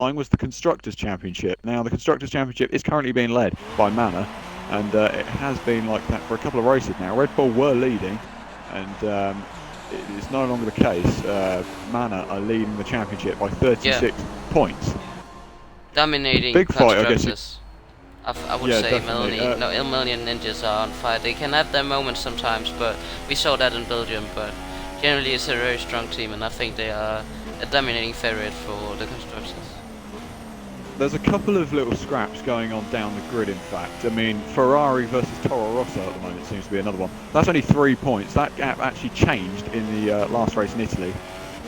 was the Constructors' Championship. Now, the Constructors' Championship is currently being led by Manor, and it has been like that for a couple of races now. Red Bull were leading, and it is no longer the case. Manor are leading the championship by 36 points. Dominating Big fight, I Constructors. guess. I would say Melanie, Melanie and Ninjas are on fire. They can have their moments sometimes, but we saw that in Belgium. But generally, it's a very strong team, and I think they are a dominating favorite for the Constructors. There's a couple of little scraps going on down the grid, in fact. I mean, Ferrari versus Toro Rosso at the moment seems to be another one. That's only 3 points. That gap actually changed in the last race in Italy.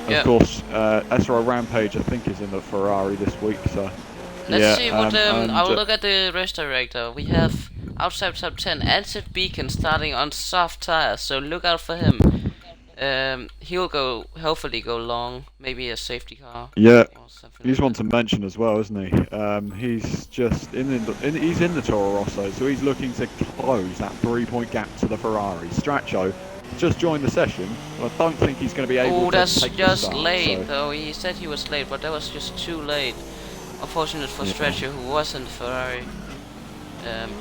Of course, SRL Rampage, I think, is in the Ferrari this week, so... Let's see what I will look at the race director. We have outside top 10 Ansett Beacon starting on soft tires, so look out for him. He'll hopefully go long, maybe a safety car. Yeah, he's one to mention as well, isn't he? He's just he's in the Toro Rosso, so he's looking to close that 3-point gap to the Ferrari. Straccio just joined the session, but I don't think he's going to be able to take the start. Oh, that's just late, though. He said he was late, but that was just too late. Unfortunate for Straccio, who was in the Ferrari.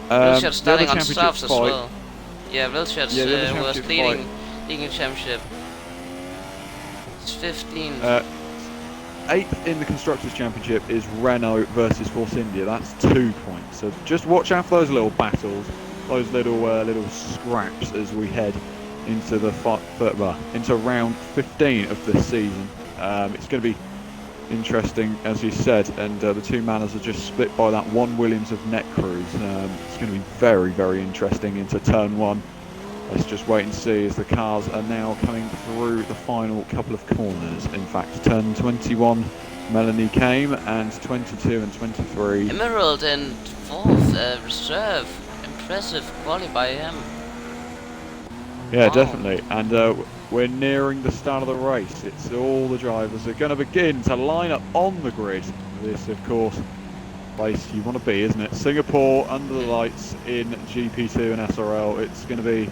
Wilshire starting on softs as well. Yeah, Wilshire was leading the championship. It's 15. 8th in the Constructors' Championship is Renault versus Force India. That's 2 points. So just watch out for those little battles, those little scraps as we head into into round 15 of this season. It's going to be interesting, as you said, and the two Manors are just split by that one Williams of Net Cruise. It's going to be very, very interesting into turn 1. Let's just wait and see as the cars are now coming through the final couple of corners. In fact, turn 21, Melanie came, and 22 and 23. Emerald in 4th, reserve. Impressive quality by him. Yeah, definitely. And we're nearing the start of the race. It's all the drivers are going to begin to line up on the grid. This, of course, place you want to be, isn't it? Singapore under the lights in GP2 and SRL. It's going to be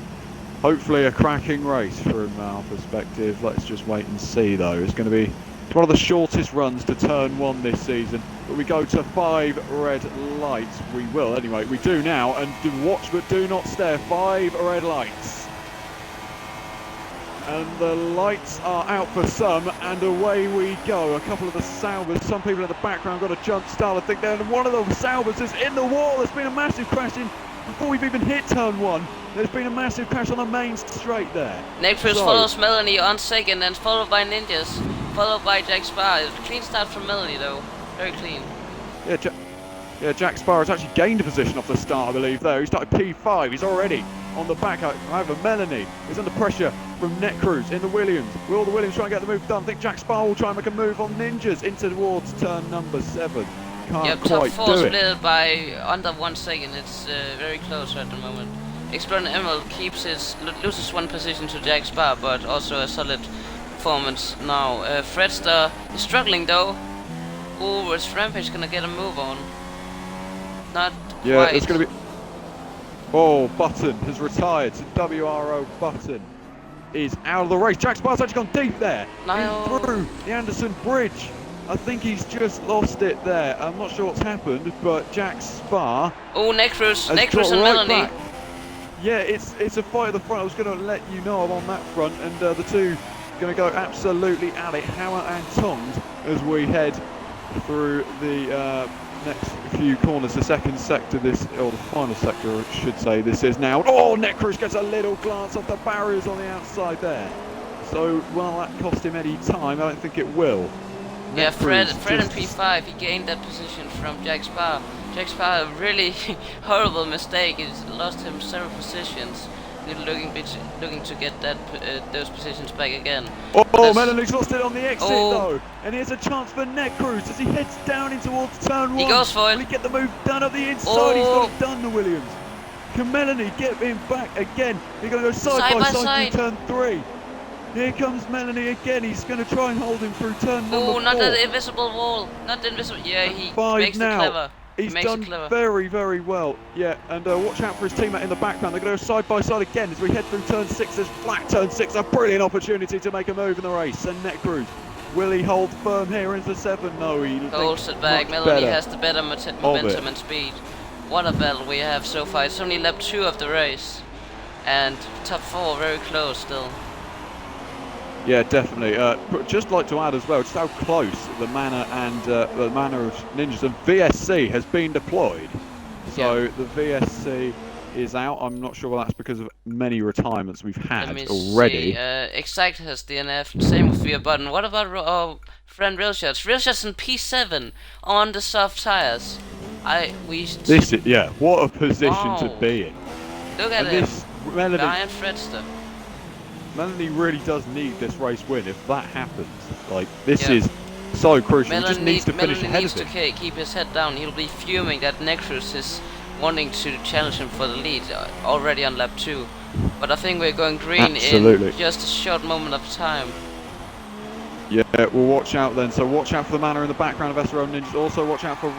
hopefully a cracking race from our perspective. Let's just wait and see, though. It's going to be one of the shortest runs to turn 1 this season. But we go to 5 red lights. We will, anyway. We do now. And do watch but do not stare. 5 red lights. And the lights are out for some, and away we go. A couple of the Saubers, some people in the background got a jump start. I think then one of the Saubers is in the wall. There's been a massive crash before we've even hit turn 1. There's been a massive crash on the main straight there. Next follows Melanie on 2nd, and followed by Ninjas, followed by Jack Sparr. Clean start from Melanie though, very clean. Yeah, Jack Sparr has actually gained a position off the start, I believe, there. He started P5, he's already on the back. However, Melanie is under pressure from Net Cruise in the Williams. Will the Williams try and get the move done? I think Jack Sparr will try and make a move on Ninjas into towards turn number 7. Can't top quite 4 do it. split by under 1 second. It's very close at the moment. Explorer Emerald loses 1 position to Jack Sparr, but also a solid performance now. Fredster is struggling though. Oh, is Rampage gonna get a move on? Not quite. It's going to be... Oh, Button has retired. So WRO Button is out of the race. Jack Sparr's actually gone deep there. No. Through the Anderson Bridge. I think he's just lost it there. I'm not sure what's happened, but Jack Sparr... Oh, Net Cruise and Melanie. Back. Yeah, it's a fight at the front. I was going to let you know on that front, and the two going to go absolutely at it, hammer and tongs, as we head through the next few corners. The second sector, or the final sector, I should say, this is now. Oh, Net Cruise gets a little glance off the barriers on the outside there. So, well, that cost him any time. I don't think it will. Yeah, Fred in P5, he gained that position from Jack Sparr. Jack Sparr, a really horrible mistake. He's lost him several positions. He's looking to get those positions back again. Oh, Melanie's lost it on the exit though, and here's a chance for Net Cruise as he heads down in towards turn 1. He goes for it. Will he get the move done up the inside? He's got it done, the Williams. Can Melanie get him back again? He's going to go side by side through turn 3. Here comes Melanie again. He's going to try and hold him through turn number 4. Oh, not the invisible wall. Not the invisible. Yeah, he makes it clever. He's done very, very well. Yeah, and watch out for his teammate in the background. They're going to go side by side again as we head through turn 6. There's flat turn 6. A brilliant opportunity to make a move in the race. And Net Cruise Will he hold firm here into 7? No, he holds it back. Melanie has the better momentum and speed. What a battle we have so far. It's only lap 2 of the race. And top 4 very close still. Yeah, definitely. But just like to add as well, just how close the Manor and the Manor of Ninjas and VSC has been deployed. So the VSC is out. I'm not sure whether that's because of many retirements we've had already. Exact has DNF. Same with Fear Button. What about our friend Railshots? Railshots in P7 on the soft tires. What a position to be in. Look at him. Giant Fredster. Melanie really does need this race win if that happens. Like, this is so crucial. He just needs to finish ahead of him. Melanie needs to keep his head down. He'll be fuming that Necruz is wanting to challenge him for the lead already on lap 2. But I think we're going green in just a short moment of time. Yeah, we'll watch out then. So watch out for the Manor in the background of SRL Ninjas. Also watch out for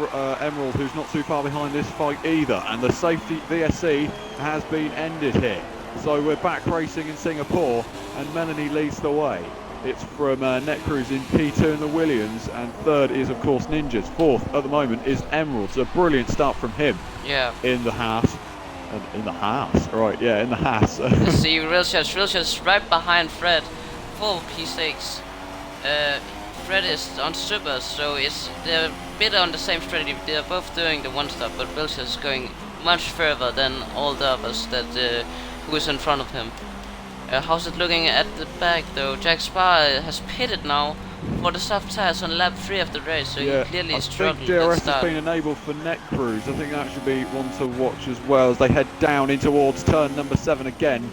Emerald, who's not too far behind this fight either. And the safety VSC has been ended here. So we're back racing in Singapore, and Melanie leads the way. It's from Netcruise in P2 in the Williams, and third is of course Ninjas. Fourth at the moment is Emerald. So a brilliant start from him. Yeah. In the house. In the house, right? Yeah, in the house. See, Railshots right behind Fred, full P6. Fred is on super, so they're a bit on the same strategy. They're both doing the one stop, but Railshots is going much further than all the others who is in front of him. How's it looking at the back though? Jack Sparr has pitted now for the soft tires on lap 3 of the race, so he clearly struggled. I think DRS has been enabled for Netcruise. I think that should be one to watch as well as they head down in towards turn number 7 again.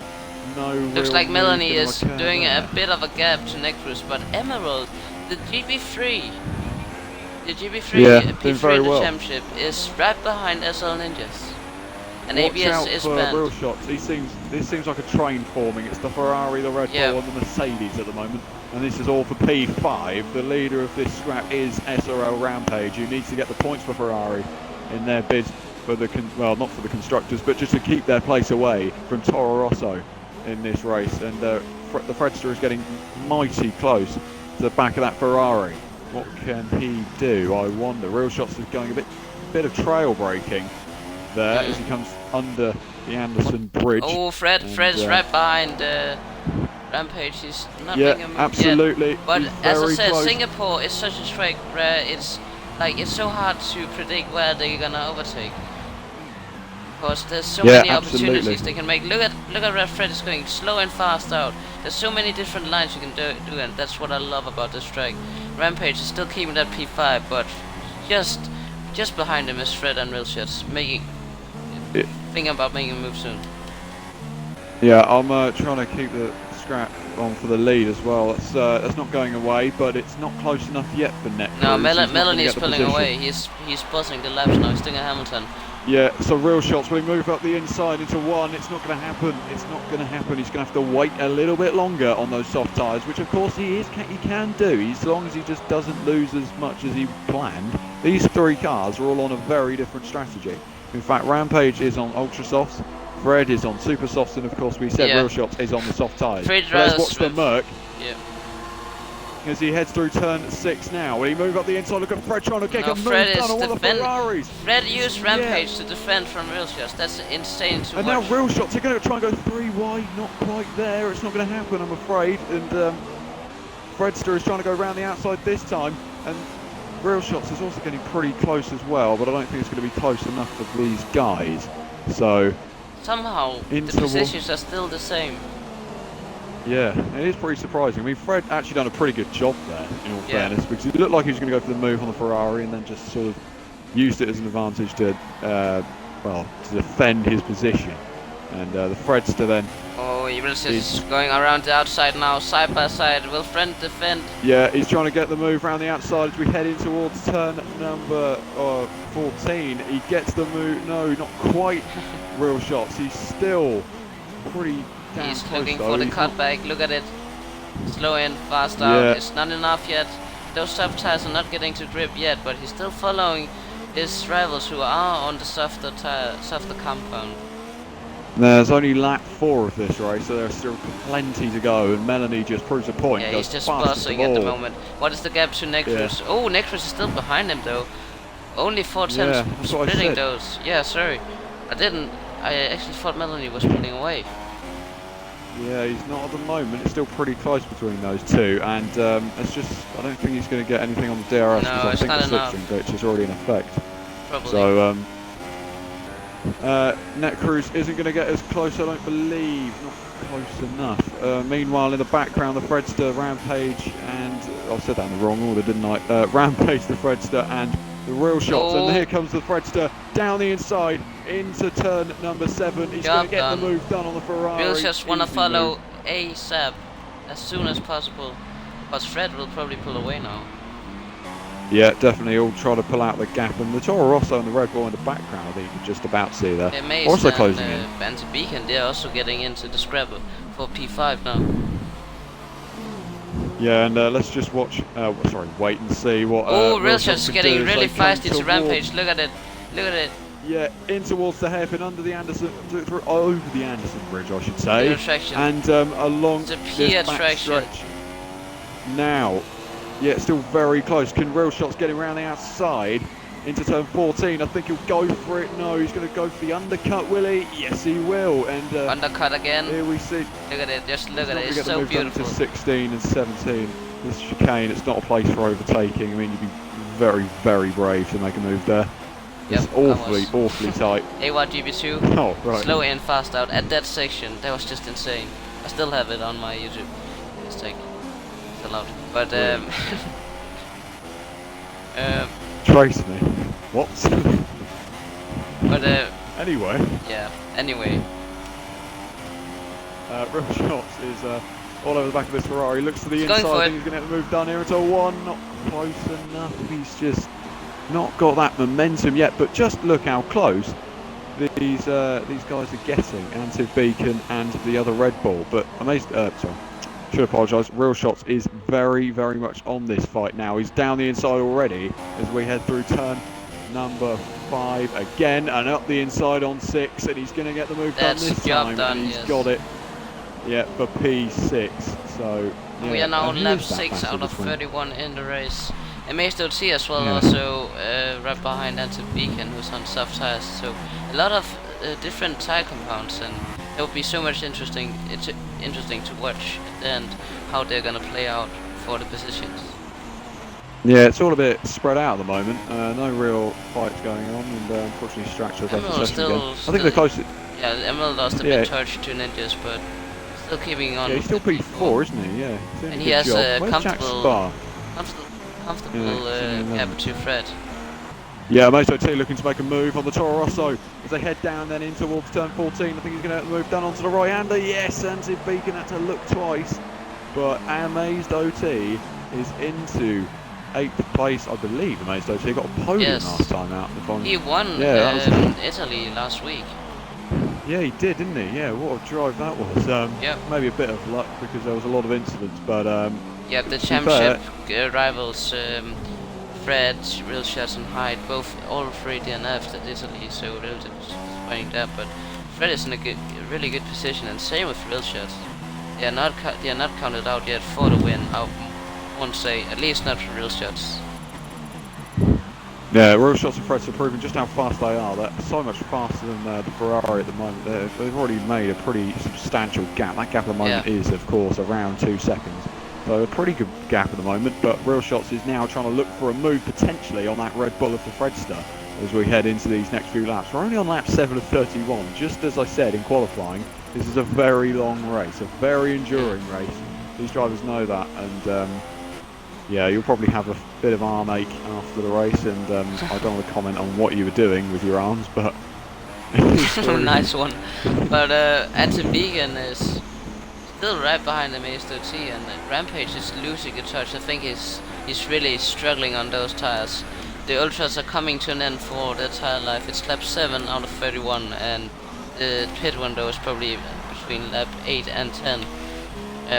Looks like Melanie is doing a bit of a gap to Necruz, but Emerald, the GP3 P3 championship is right behind SL Ninjas. And Watch ABS out is for banned. Real Shots. This seems like a train forming. It's the Ferrari, the Red Bull, and the Mercedes at the moment. And this is all for P5. The leader of this scrap is SRL Rampage, who needs to get the points for Ferrari in their bid for the not for the constructors, but just to keep their place away from Toro Rosso in this race. And the Fredster is getting mighty close to the back of that Ferrari. What can he do? I wonder. Real Shots is going a bit of trail braking there as he comes under the Anderson Bridge. Oh, Fred is right behind Rampage. He's not making a move absolutely. Yet. But as I said, Singapore is such a track where it's so hard to predict where they're gonna overtake. Because there's so many opportunities they can make. Look at where Fred is going, slow and fast out. There's so many different lines you can do, and that's what I love about this track. Rampage is still keeping that P5, but just behind him is Fred and Railshots thinking about making a move soon. Yeah, I'm trying to keep the scrap on for the lead as well. That's not going away, but it's not close enough yet for Netcruise. No, Melanie is pulling away. He's buzzing the laps now. He's doing a Hamilton. Yeah, so Real Shots will move up the inside into 1. It's not going to happen. It's not going to happen. He's going to have to wait a little bit longer on those soft tyres, which of course he can do, as long as he just doesn't lose as much as he planned. These 3 cars are all on a very different strategy. In fact, Rampage is on ultra softs, Fred is on super softs, and of course we said Real Shots is on the soft tyres. Let's watch the Merc. Yeah. As he heads through turn 6 now. Will he move up the inside? Look at Fred trying to get a move done on all the Ferraris. Fred used Rampage to defend from Real Shots. That's insane to watch. And now Real Shots are going to try and go 3 wide. Not quite there. It's not going to happen, I'm afraid. And Fredster is trying to go around the outside this time. And Real Shots is also getting pretty close as well, but I don't think it's going to be close enough for these guys. So somehow the positions are still the same. Yeah, it is pretty surprising. I mean, Fred actually done a pretty good job there, in all fairness, because he looked like he was going to go for the move on the Ferrari and then just sort of used it as an advantage to, to defend his position. And the Fredster then... Oh, he is going around the outside now, side by side. Will Fred defend? Yeah, he's trying to get the move around the outside as we head in towards turn number 14. He gets the move. No, not quite. Real Shots. He's still pretty... He's looking for the cutback. Look at it. Slow in, fast out. It's not enough yet. Those soft tires are not getting to grip yet, but he's still following his rivals who are on the softer compound. There's only lap 4 of this race, so there's still plenty to go, and Melanie just proves a point. Yeah, Goes he's just fastest buzzing of at the all. moment. What is the gap to Necruz? Yeah. Oh, Necruz is still behind him though. Only 4 Yeah, tenths that's what I splitting said. those. Yeah, sorry. I actually thought Melanie was pulling away. Yeah, he's not at the moment. It's still pretty close between those two, and it's just I don't think he's going to get anything on the DRS because No, I it's think the not slipstream glitch is already in effect. Probably. So Netcruise isn't going to get as close, I don't believe. Not close enough. Meanwhile, in the background, the Fredster, Rampage, and I said that in the wrong order, didn't I? Rampage, the Fredster, and the Real Shots. Oh. And here comes the Fredster down the inside into turn number 7. He's going to get the move done on the Ferrari. We'll just want to Easy follow move. ASAP as soon as possible, because Fred will probably pull away now. Yeah, definitely all try to pull out the gap, and the Toro Rosso and the Red Bull in the background, I think you can just about see there. Also closing in. And Beacon, they're also getting into the scrap for P5 now. Yeah, and let's just watch, wait and see what Real Shots getting really feisty to Rampage, look at it, look at it. Yeah, in towards the hairpin, under the Anderson, over the Anderson Bridge, I should say. And along this back stretch. Now, yeah, still very close. Can Real Shots getting around the outside into turn 14? I think he'll go for it. No, he's going to go for the undercut, will he? Yes, he will. And undercut again. Here we see. Look at it, just look at it. It's so beautiful. To 16 and 17. This chicane, it's not a place for overtaking. I mean, you'd be very, very brave to make a move there. It's awfully tight. SRL GP2. Oh, right. Slow in, fast out. At that section, that was just insane. I still have it on my YouTube. It's still out. But trace me. What? but anyway. Yeah. Anyway. Real Shots is all over the back of this Ferrari. Looks to the inside. I think he's going to get the move done here until 1. Not close enough. He's just not got that momentum yet. But just look how close these guys are getting. Antiv Beacon and the other Red Bull. But amazed. Should apologise. Real Shots is very, very much on this fight now. He's down the inside already as we head through turn number 5 again, and up the inside on 6, and he's going to get the move done this time. And he's got it. Yeah, for P6. So yeah, we are now on lap 6 out of 31 in the race. Amazed OT as well, also right behind Antiv Beacon, who's on soft tires. So a lot of different tire compounds, and it will be so much interesting to watch at the end how they're gonna play out for the positions. Yeah, it's all a bit spread out at the moment. No real fights going on, and unfortunately Stractor has still I think they're closest. Yeah, Emil lost a bit touch to Ninjas, but still keeping on. Yeah, he's still P4, isn't he? Yeah. And he has a comfortable gap to Fred. Yeah, Moto T looking to make a move on the Toro Rosso as they head down then in towards turn 14. I think he's going to have the move done onto the right hander. Yes, Antiv Beacon had to look twice, but Amazed OT is into 8th place, I believe. Amazed OT got a podium last time out. He won in Italy last week. Yeah, he did, didn't he? Yeah, what a drive that was. Maybe a bit of luck because there was a lot of incidents, but yeah, the championship rivals. Fred, Real Shots and Hyde, all 3 DNF'd at Italy, so relatively disappointing that. But Fred is in a really good position, and same with Real Shots. They are not counted out yet for the win. I won't say, at least not for Real Shots. Yeah, Real Shots and Fred's are proving just how fast they are. They're so much faster than the Ferrari at the moment. They've already made a pretty substantial gap. That gap at the moment is, of course, around 2 seconds. So a pretty good gap at the moment, but Real Shots is now trying to look for a move potentially on that Red Bull of the Fredster as we head into these next few laps. We're only on lap 7 of 31. Just as I said in qualifying, this is a very long race, a very enduring race. These drivers know that, and yeah, you'll probably have a bit of arm ache after the race, and I don't want to comment on what you were doing with your arms, but nice one. But Antiv Beacon is still right behind the Amazed OT, and Rampage is losing a touch. I think he's really struggling on those tires. The Ultras are coming to an end for their tire life. It's lap 7 out of 31, and the pit window is probably between lap 8 and 10.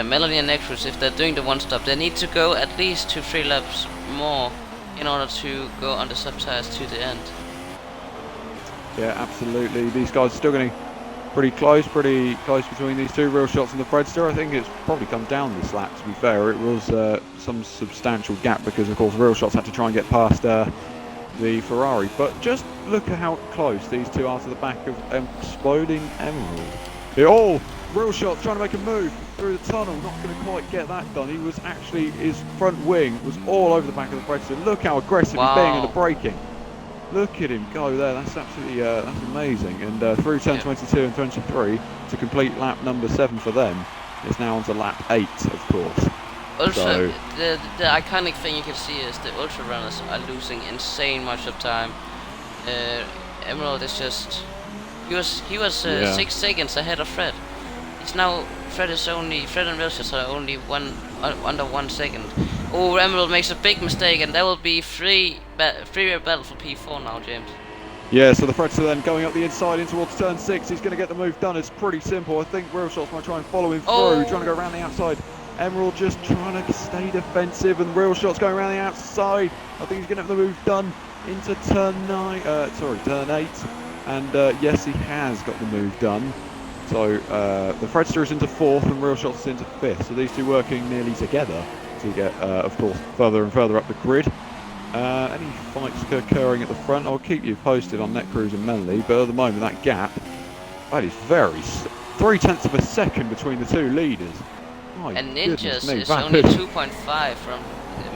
Melanie and Necruz, if they're doing the one stop, they need to go at least 2-3 laps more in order to go on the sub tires to the end. Yeah, absolutely. These guys are still going to pretty close between these two. Real Shots and the Fredster. I think it's probably come down this lap, to be fair. It was some substantial gap because, of course, Real Shots had to try and get past the Ferrari. But just look at how close these two are to the back of Exploding Emerald. Real Shots trying to make a move through the tunnel, not going to quite get that done. He was actually, his front wing was all over the back of the Fredster. Look how aggressive he's being in the braking. Look at him go there. That's absolutely that's amazing. And through turn 22 and 23 to complete lap number 7 for them. It's now on to lap 8, of course. Also, the iconic thing you can see is the ultra runners are losing insane much of time. Emerald is just he was 6 seconds ahead of Fred. It's now Fred and Wilshire are only under 1 second. Oh, Emerald makes a big mistake, and there will be three-way battle for P4 now, James. Yeah, so the Fredster then going up the inside in towards turn 6. He's going to get the move done. It's pretty simple. I think Real Shots might try and follow him through, trying to go around the outside. Emerald just trying to stay defensive, and Real Shots going around the outside. I think he's going to have the move done into turn 8. And yes, he has got the move done. So the Fredster is into 4th and Real Shots is into 5th. So these two working nearly together to get, of course, further and further up the grid. Any fights occurring at the front, I'll keep you posted on Netcruise and Melanie, but at the moment that gap, that is very 0.3 of a second between the two leaders. And Ninjas is only 2.5 from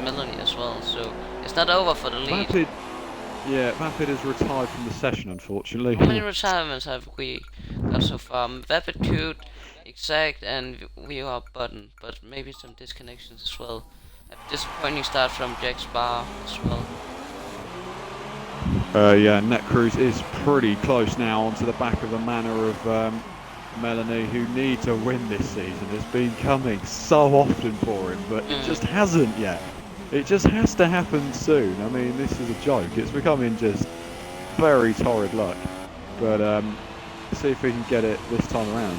Melanie as well, so it's not over for the lead. Vapid has retired from the session, unfortunately. How many retirements have we got so far? Vapid, Cute, Exact, and we are Button, but maybe some disconnections as well. A disappointing start from Jack's Bar as well. Yeah, Netcruise is pretty close now onto the back of the manor of Melanie, who need to win this season. It's been coming so often for him, but it just hasn't yet. It just has to happen soon. I mean, this is a joke. It's becoming just very torrid luck. But see if we can get it this time around.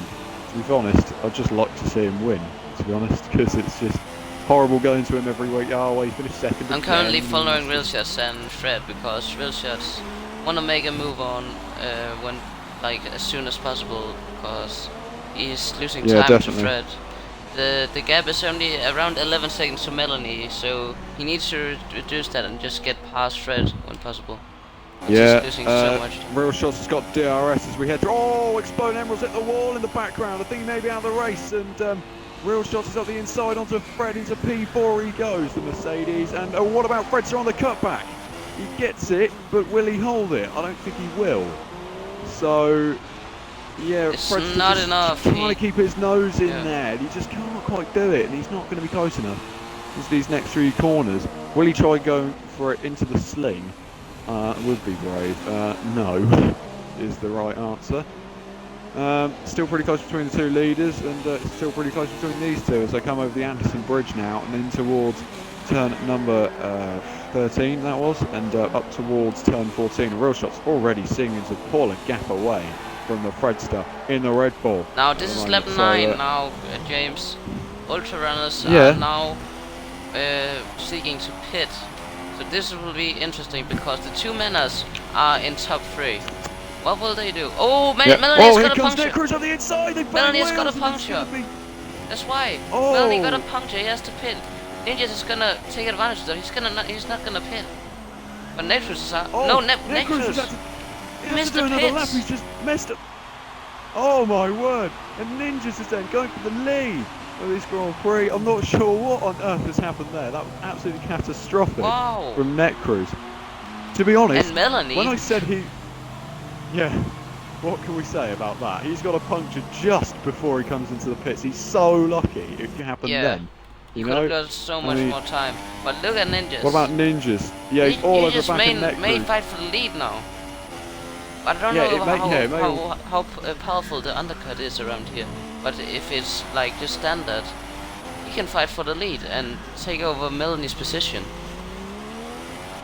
To be honest, I'd just like to see him win, to be honest, because it's just horrible going to him every week. Oh, well, he finished 2nd. I'm currently following Real Shots and Fred because Real Shots want to make a move on as soon as possible, because he's losing time to Fred. The gap is only around 11 seconds to Melanie, so he needs to reduce that and just get past Fred when possible. Yeah, losing so much. Real Shots has got DRS as we head through. Oh, Exploding Emerald's hit the wall in the background. I think he may be out of the race, and Real Shots is up the inside onto Fred, into P4 he goes, the Mercedes. And what about Fredster on the cutback? He gets it, but will he hold it? I don't think he will. So, yeah, it's Fredster not enough. Trying to keep his nose in there, and he just can't quite do it, and he's not going to be close enough into these next 3 corners. Will he try going for it into the sling? Would be brave. No, is the right answer. Still pretty close between the two leaders, and still pretty close between these two as they come over the Anderson Bridge now and in towards turn number 13 that was, and up towards turn 14. Real Shots already seeming to pull a gap away from the Fredster in the Red Bull. Now this is lap 9 now, James. Ultra Runners are now seeking to pit. So this will be interesting because the 2 Menas are in top 3. What will they do? Oh, Melanie's got a puncture. Netcruise on the inside. Melanie's got a puncture. That's why. Melanie got a puncture. He has to pit. Ninjas is gonna take advantage of that. He's not gonna pit. But Netcruise is out. No, Netcruise. He missed the pits. He's just messed up. Oh my word! And Ninjas is then going for the lead of this Grand Prix. I'm not sure what on earth has happened there. That was absolutely catastrophic from Netcruise. To be honest, and Melanie, when I said yeah, what can we say about that? He's got a puncture just before he comes into the pits. He's so lucky it happened then. You could have got so much more time. But look at Ninjas. What about Ninjas? Yeah, he's all over the back of Netcruise. Main fight for the lead now. I don't know how powerful the undercut is around here, but if it's like just standard, he can fight for the lead and take over Melanie's position.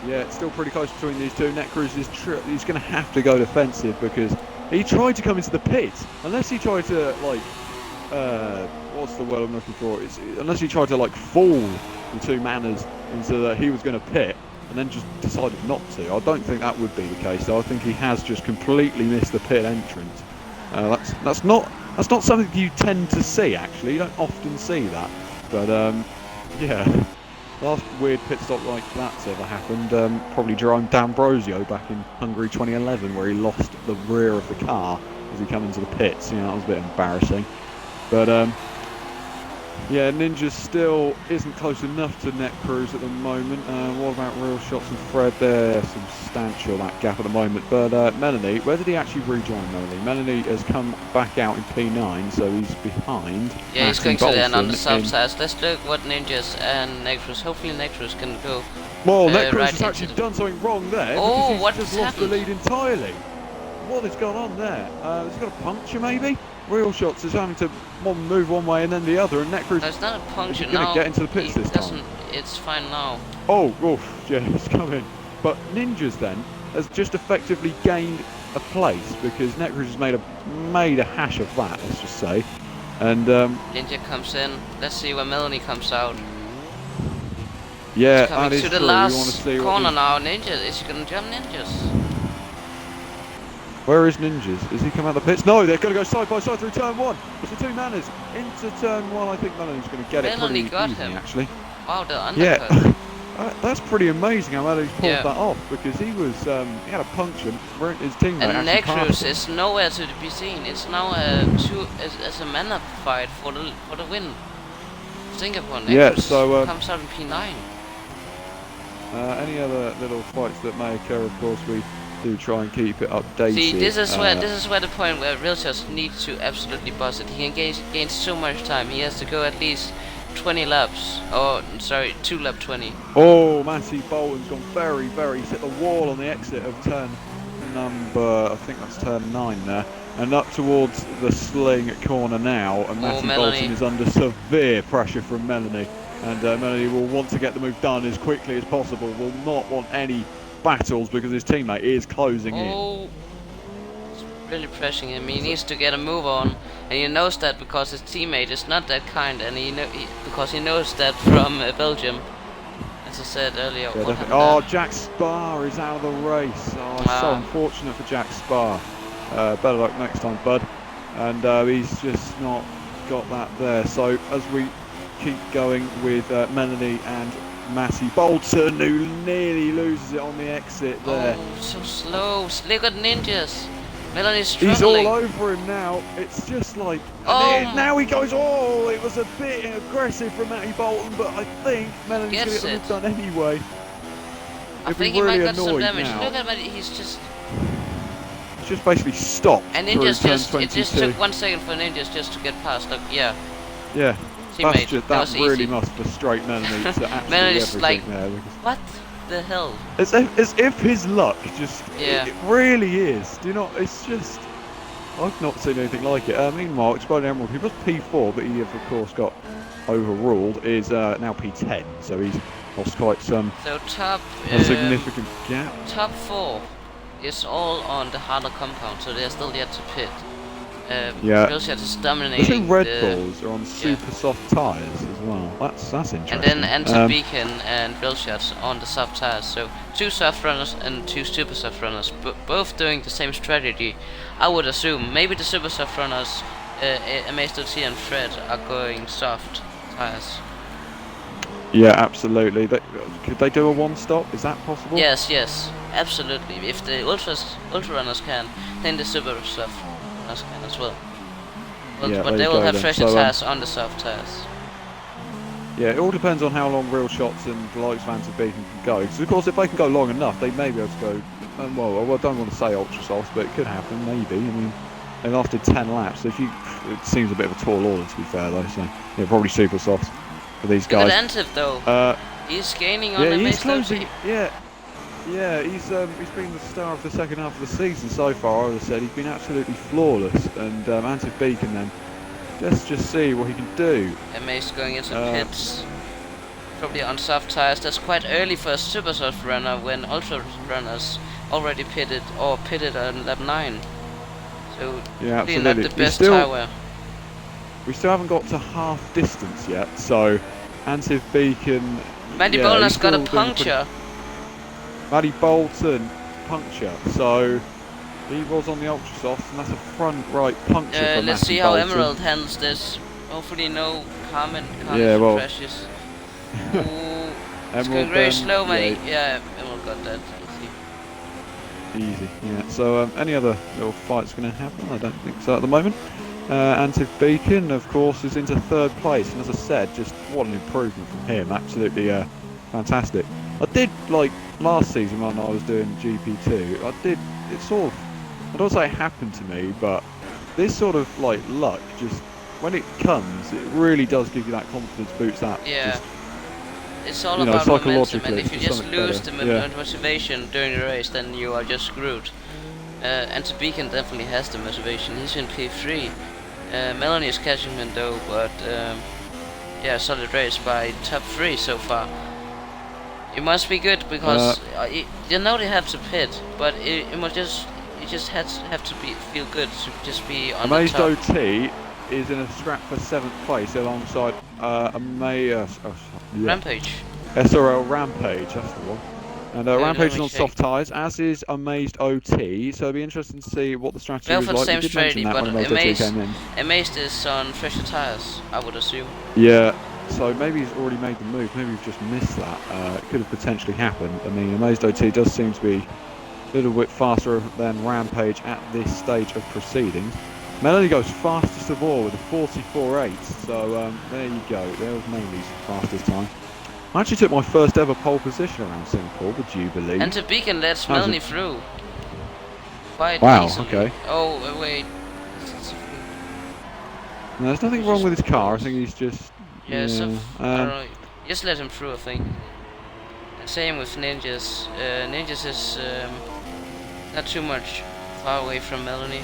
Yeah, it's still pretty close between these two. Netcruise is he's going to have to go defensive because he tried to come into the pit. Unless he tried to what's the word I'm looking for? Unless he tried to fool the 2 Manners into that he was going to pit, and then just decided not to. I don't think that would be the case, though. I think he has just completely missed the pit entrance. That's not something you tend to see. Actually, you don't often see that. But yeah, last weird pit stop like that's ever happened. Probably Jerome D'Ambrosio back in Hungary 2011, where he lost the rear of the car as he came into the pits. You know, that was a bit embarrassing. But yeah, Ninja still isn't close enough to Net Cruise at the moment. What about Real Shots and Fred? They're substantial, that gap at the moment. But Melanie, where did he actually rejoin Melanie? Melanie has come back out in P9, so he's behind. Yeah, he's going to the end on the soft sides. Let's look what Ninjas and Net Cruise. Hopefully Net Cruise can go. Well, Net Cruise right has actually done something wrong there. Oh, what just lost the lead entirely. What has gone on there? Has he got a puncture maybe? Real Shots is having to move one way and then the other, and Net Cruise is not a puncture going to get into the pits this time. It's fine now. Oh, oof, yeah, it's coming. But Ninjas then has just effectively gained a place because Net Cruise has made a hash of that, let's just say. And Ninja comes in. Let's see where Melanie comes out. Yeah, He's coming that is to the true. last corner now. Ninja, is he going to jump Ninjas? Where is Ninjas? Is he come out the pits? No, they're going to go side by side through turn one. It's the two manners into turn one. I think Melanie's going to get it pretty easy, actually. Wow, the undercut. Yeah, that's pretty amazing how Melanie's pulled that off because he had a puncture. His teammate and actually passed him. is nowhere to be seen. It's now as a manner fight for the win. Singapore. So comes out in P9. Any other little fights that may occur, of course, we do try and keep it updated. See, this is where the point where Realtors needs to absolutely bust it. He can gain so much time. He has to go at least 20 laps. Oh, sorry, 2 lap 20. Oh, Matty Bolton's gone very, he's hit the wall on the exit of turn number, I think that's turn 9 there. And up towards the sling corner now, and Matty Bolton is under severe pressure from Melanie. And Melanie will want to get the move done as quickly as possible, will not want any battles because his teammate is closing in. It's really pressuring him. He needs to get a move on, and he knows that because his teammate is not that kind, and because he knows that from Belgium, as I said earlier. Yeah, Jack Sparr is out of the race. So unfortunate for Jack Sparr. Better luck next time, bud. And he's just not got that there. So as we keep going with Melanie and Matty Bolton, who nearly loses it on the exit there. Oh, so slow. Look at Ninjas. Melanie's struggling. He's all over him now. It's just like... now he goes, it was a bit aggressive from Matty Bolton, but I think Melanie's going to get the move done anyway. I think he might get some damage. Look at Matty, he's just basically stopped. And Ninjas it just took 1 second for Ninjas just to get past. Like, yeah. Teammate, that really must frustrate Melanie to absolutely everything there. What the hell? As if his luck just... It really is. Do you not... It's just... I've not seen anything like it. Meanwhile, Exploding Emerald, who was P4, but he of course got overruled, is now P10. So he's lost quite some... So top... a significant gap. Top 4 is all on the harder compound, so they're still yet to pit. Realshot is dominating. The two Red Bulls are on super soft tyres as well. That's interesting. And then Enter Beacon and Realshot on the soft tyres. So 2 soft runners and 2 super soft runners, both doing the same strategy. I would assume maybe the super soft runners, Amaze.T and Fred, are going soft tyres. Yeah, absolutely. Could they do a one-stop? Is that possible? Yes, absolutely. If the ultra runners can, then the super soft runners can as well. But they will have fresher tyres on the soft tyres. Yeah, it all depends on how long Real Shots and the likes of Enter Beacon can go. Because of course, if they can go long enough, they may be able to go. Well, I don't want to say ultra soft, but it could happen. Maybe. I mean, they lasted 10 laps. So it seems a bit of a tall order, to be fair, though. So yeah, probably super soft for these guys. Look at Antiv though. He's gaining on the he's closing. Yeah, he's been the star of the second half of the season so far. I would have said he's been absolutely flawless. And Antiv Beacon then, let's just see what he can do. Amaze going into pits, probably on soft tyres. That's quite early for a super soft runner when ultra runners already pitted on lap 9. So yeah, really not the best tyre wear. We still haven't got to half distance yet, so Antiv Beacon... Matty Bolton's got a puncture. Matty Bolton, puncture. So He was on the ultra soft, and that's a front right puncture for Let's Matty see how Bolton. Emerald handles this. Hopefully no Carmen Yeah, well. crashes. Ooh, it's going very slow, Matty. Yeah, Emerald got that easy. Yeah. So any other little fights going to happen? I don't think so at the moment. Antiv Beacon, of course, is into 3rd place, and as I said, just what an improvement from him. Absolutely fantastic. I did, like, last season when I was doing GP2, it sort of, I don't say it happened to me, but this sort of, like, luck, just, when it comes, it really does give you that confidence boost that just, it's all about momentum, and if you just lose the yeah. motivation during the race, then you are just screwed. Antiv Beacon definitely has the motivation. He's in P3. Melanie is catching him though, but yeah, solid race by top 3 so far. It must be good because you know they have to pit, but it must just have to feel good to just be on Amazed the top. OT is in a scrap for 7th place alongside Rampage. SRL Rampage, that's the one. And Rampage is on soft tyres, as is Amazed OT, so it'll be interesting to see what the strategy was like. We Same did strategy, mention that when Amazed OT came in. Amazed is on fresher tyres, I would assume. Yeah, so maybe he's already made the move, maybe we've just missed that. It could have potentially happened. I mean, Amazed OT does seem to be a little bit faster than Rampage at this stage of proceedings. Melanie goes fastest of all with a 44.8, so there you go, there was Melanie's fastest time. I actually took my first ever pole position around Singapore, would you believe? And the Beacon lets Melanie through. Quite wow, easily. okay. Oh, wait. No, there's nothing wrong with his car, I think he's just... Yeah, I don't know. Just let him through, I think. Same with Ninjas. Ninjas is not too much far away from Melanie.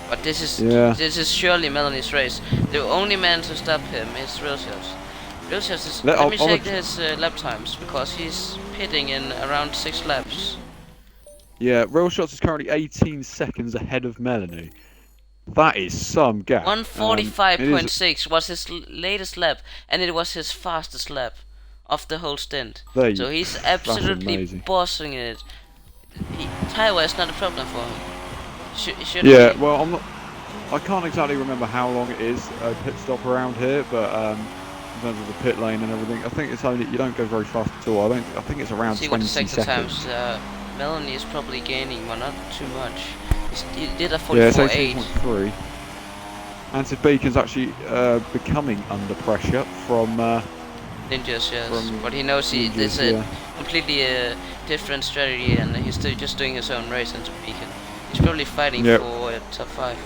But this is surely Melanie's race. The only man to stop him is Realshots. Realshots is... Let me check his lap times, because he's pitting in around 6 laps. Yeah, Realshots is currently 18 seconds ahead of Melanie. That is some gap. 1:45.6 was his latest lap, and it was his fastest lap of the whole stint. So he's absolutely bossing it. Tyre is not a problem for him. Yeah, well, I can't exactly remember how long it is a pit stop around here, but in terms of the pit lane and everything, I think it's only, you don't go very fast at all. I think it's around 20 seconds. Times, Melanie is probably gaining, but not too much. He did a 44.8. Yeah, 18.3. Antiv Beacon's actually becoming under pressure from Ninjas, yes. But he knows there's a completely different strategy, and he's just doing his own race. Antiv Beacon. He's probably fighting for top 5.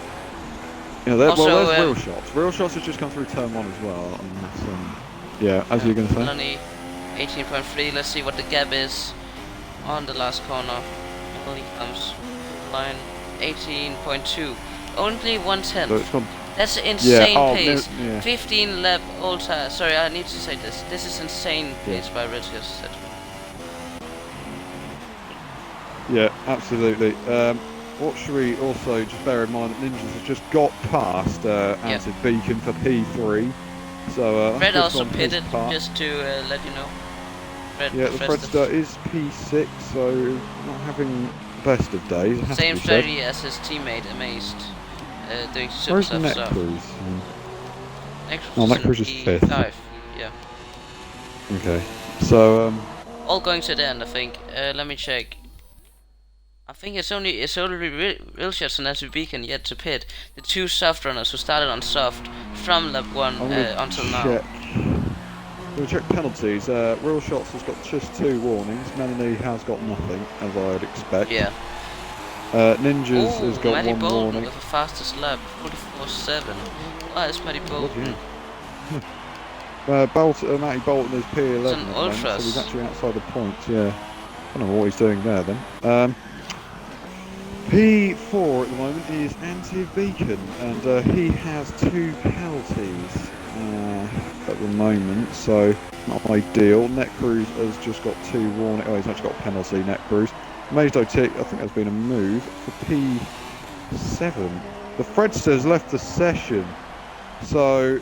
Yeah, there's Realshots. Realshots has just come through turn 1 as well. And that's, yeah, as you're going to say. Melanie, 18.3. Let's see what the gap is on the last corner. Melanie comes line 18.2. Only 1/10. So that's insane pace. 15 lap old tire. Sorry, I need to say this. This is insane pace by Richards. Yeah, absolutely. What should we also just bear in mind that Ninjas have just got past Antiv Beacon for P3. So Fred also pitted, just to let you know. The Fredster is P6, so not having the best of days. Same strategy as his teammate, Amazed. Doing super stuff. Where's Netcruise? Netcruise is 5th. Yeah. Okay. So all going to the end, I think. Let me check. I think it's only Realshots and Antiv Beacon yet to pit. The 2 soft runners who started on soft from lap 1 until now. We'll check penalties. Realshots has got just 2 warnings. Melanie has got nothing, as I'd expect. Yeah. Ninjas has got Matty 1 Bolton warning. with the fastest lap, 44.7. Oh, it's Matty Bolton. Matty Bolton is P11 it's an ultra. So he's actually outside the points, yeah. I don't know what he's doing there then. P4 at the moment is Antiv Beacon, and he has 2 penalties at the moment, so not ideal. Netcruise has just got 2 warning. Oh, he's actually got a penalty, Netcruise. Amazed OT, I think there's been a move for P7. The Fredster's left the session, so...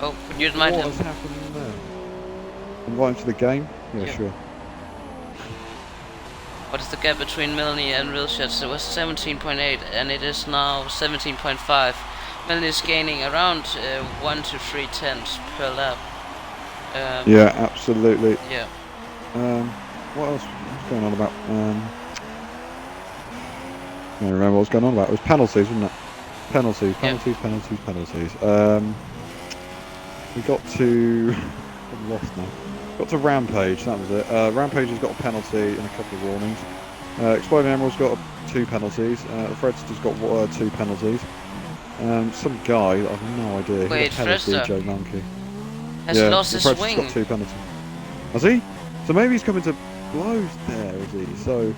Oh, could you invite him? What has happened there? Invite him to the game? Yeah, sure. what is the gap between Melanie and Wilshire? It was 17.8 and it is now 17.5. Melanie is gaining around 1 to 3 tenths per lap. Yeah, absolutely. Yeah. What else was going on about? I don't remember what was going on about. It was penalties, wasn't it? Penalties. We got to... I'm lost now. Got to Rampage, that was it. Rampage has got a penalty and a couple of warnings. Exploding Emerald's got 2 penalties. The Fredster's got 2 penalties. Some guy, I have no idea. Wait, Fredster DJ Monkey. has lost his Fredster's swing. got 2 penalties. Has he? So maybe he's coming to blows there, is he? So...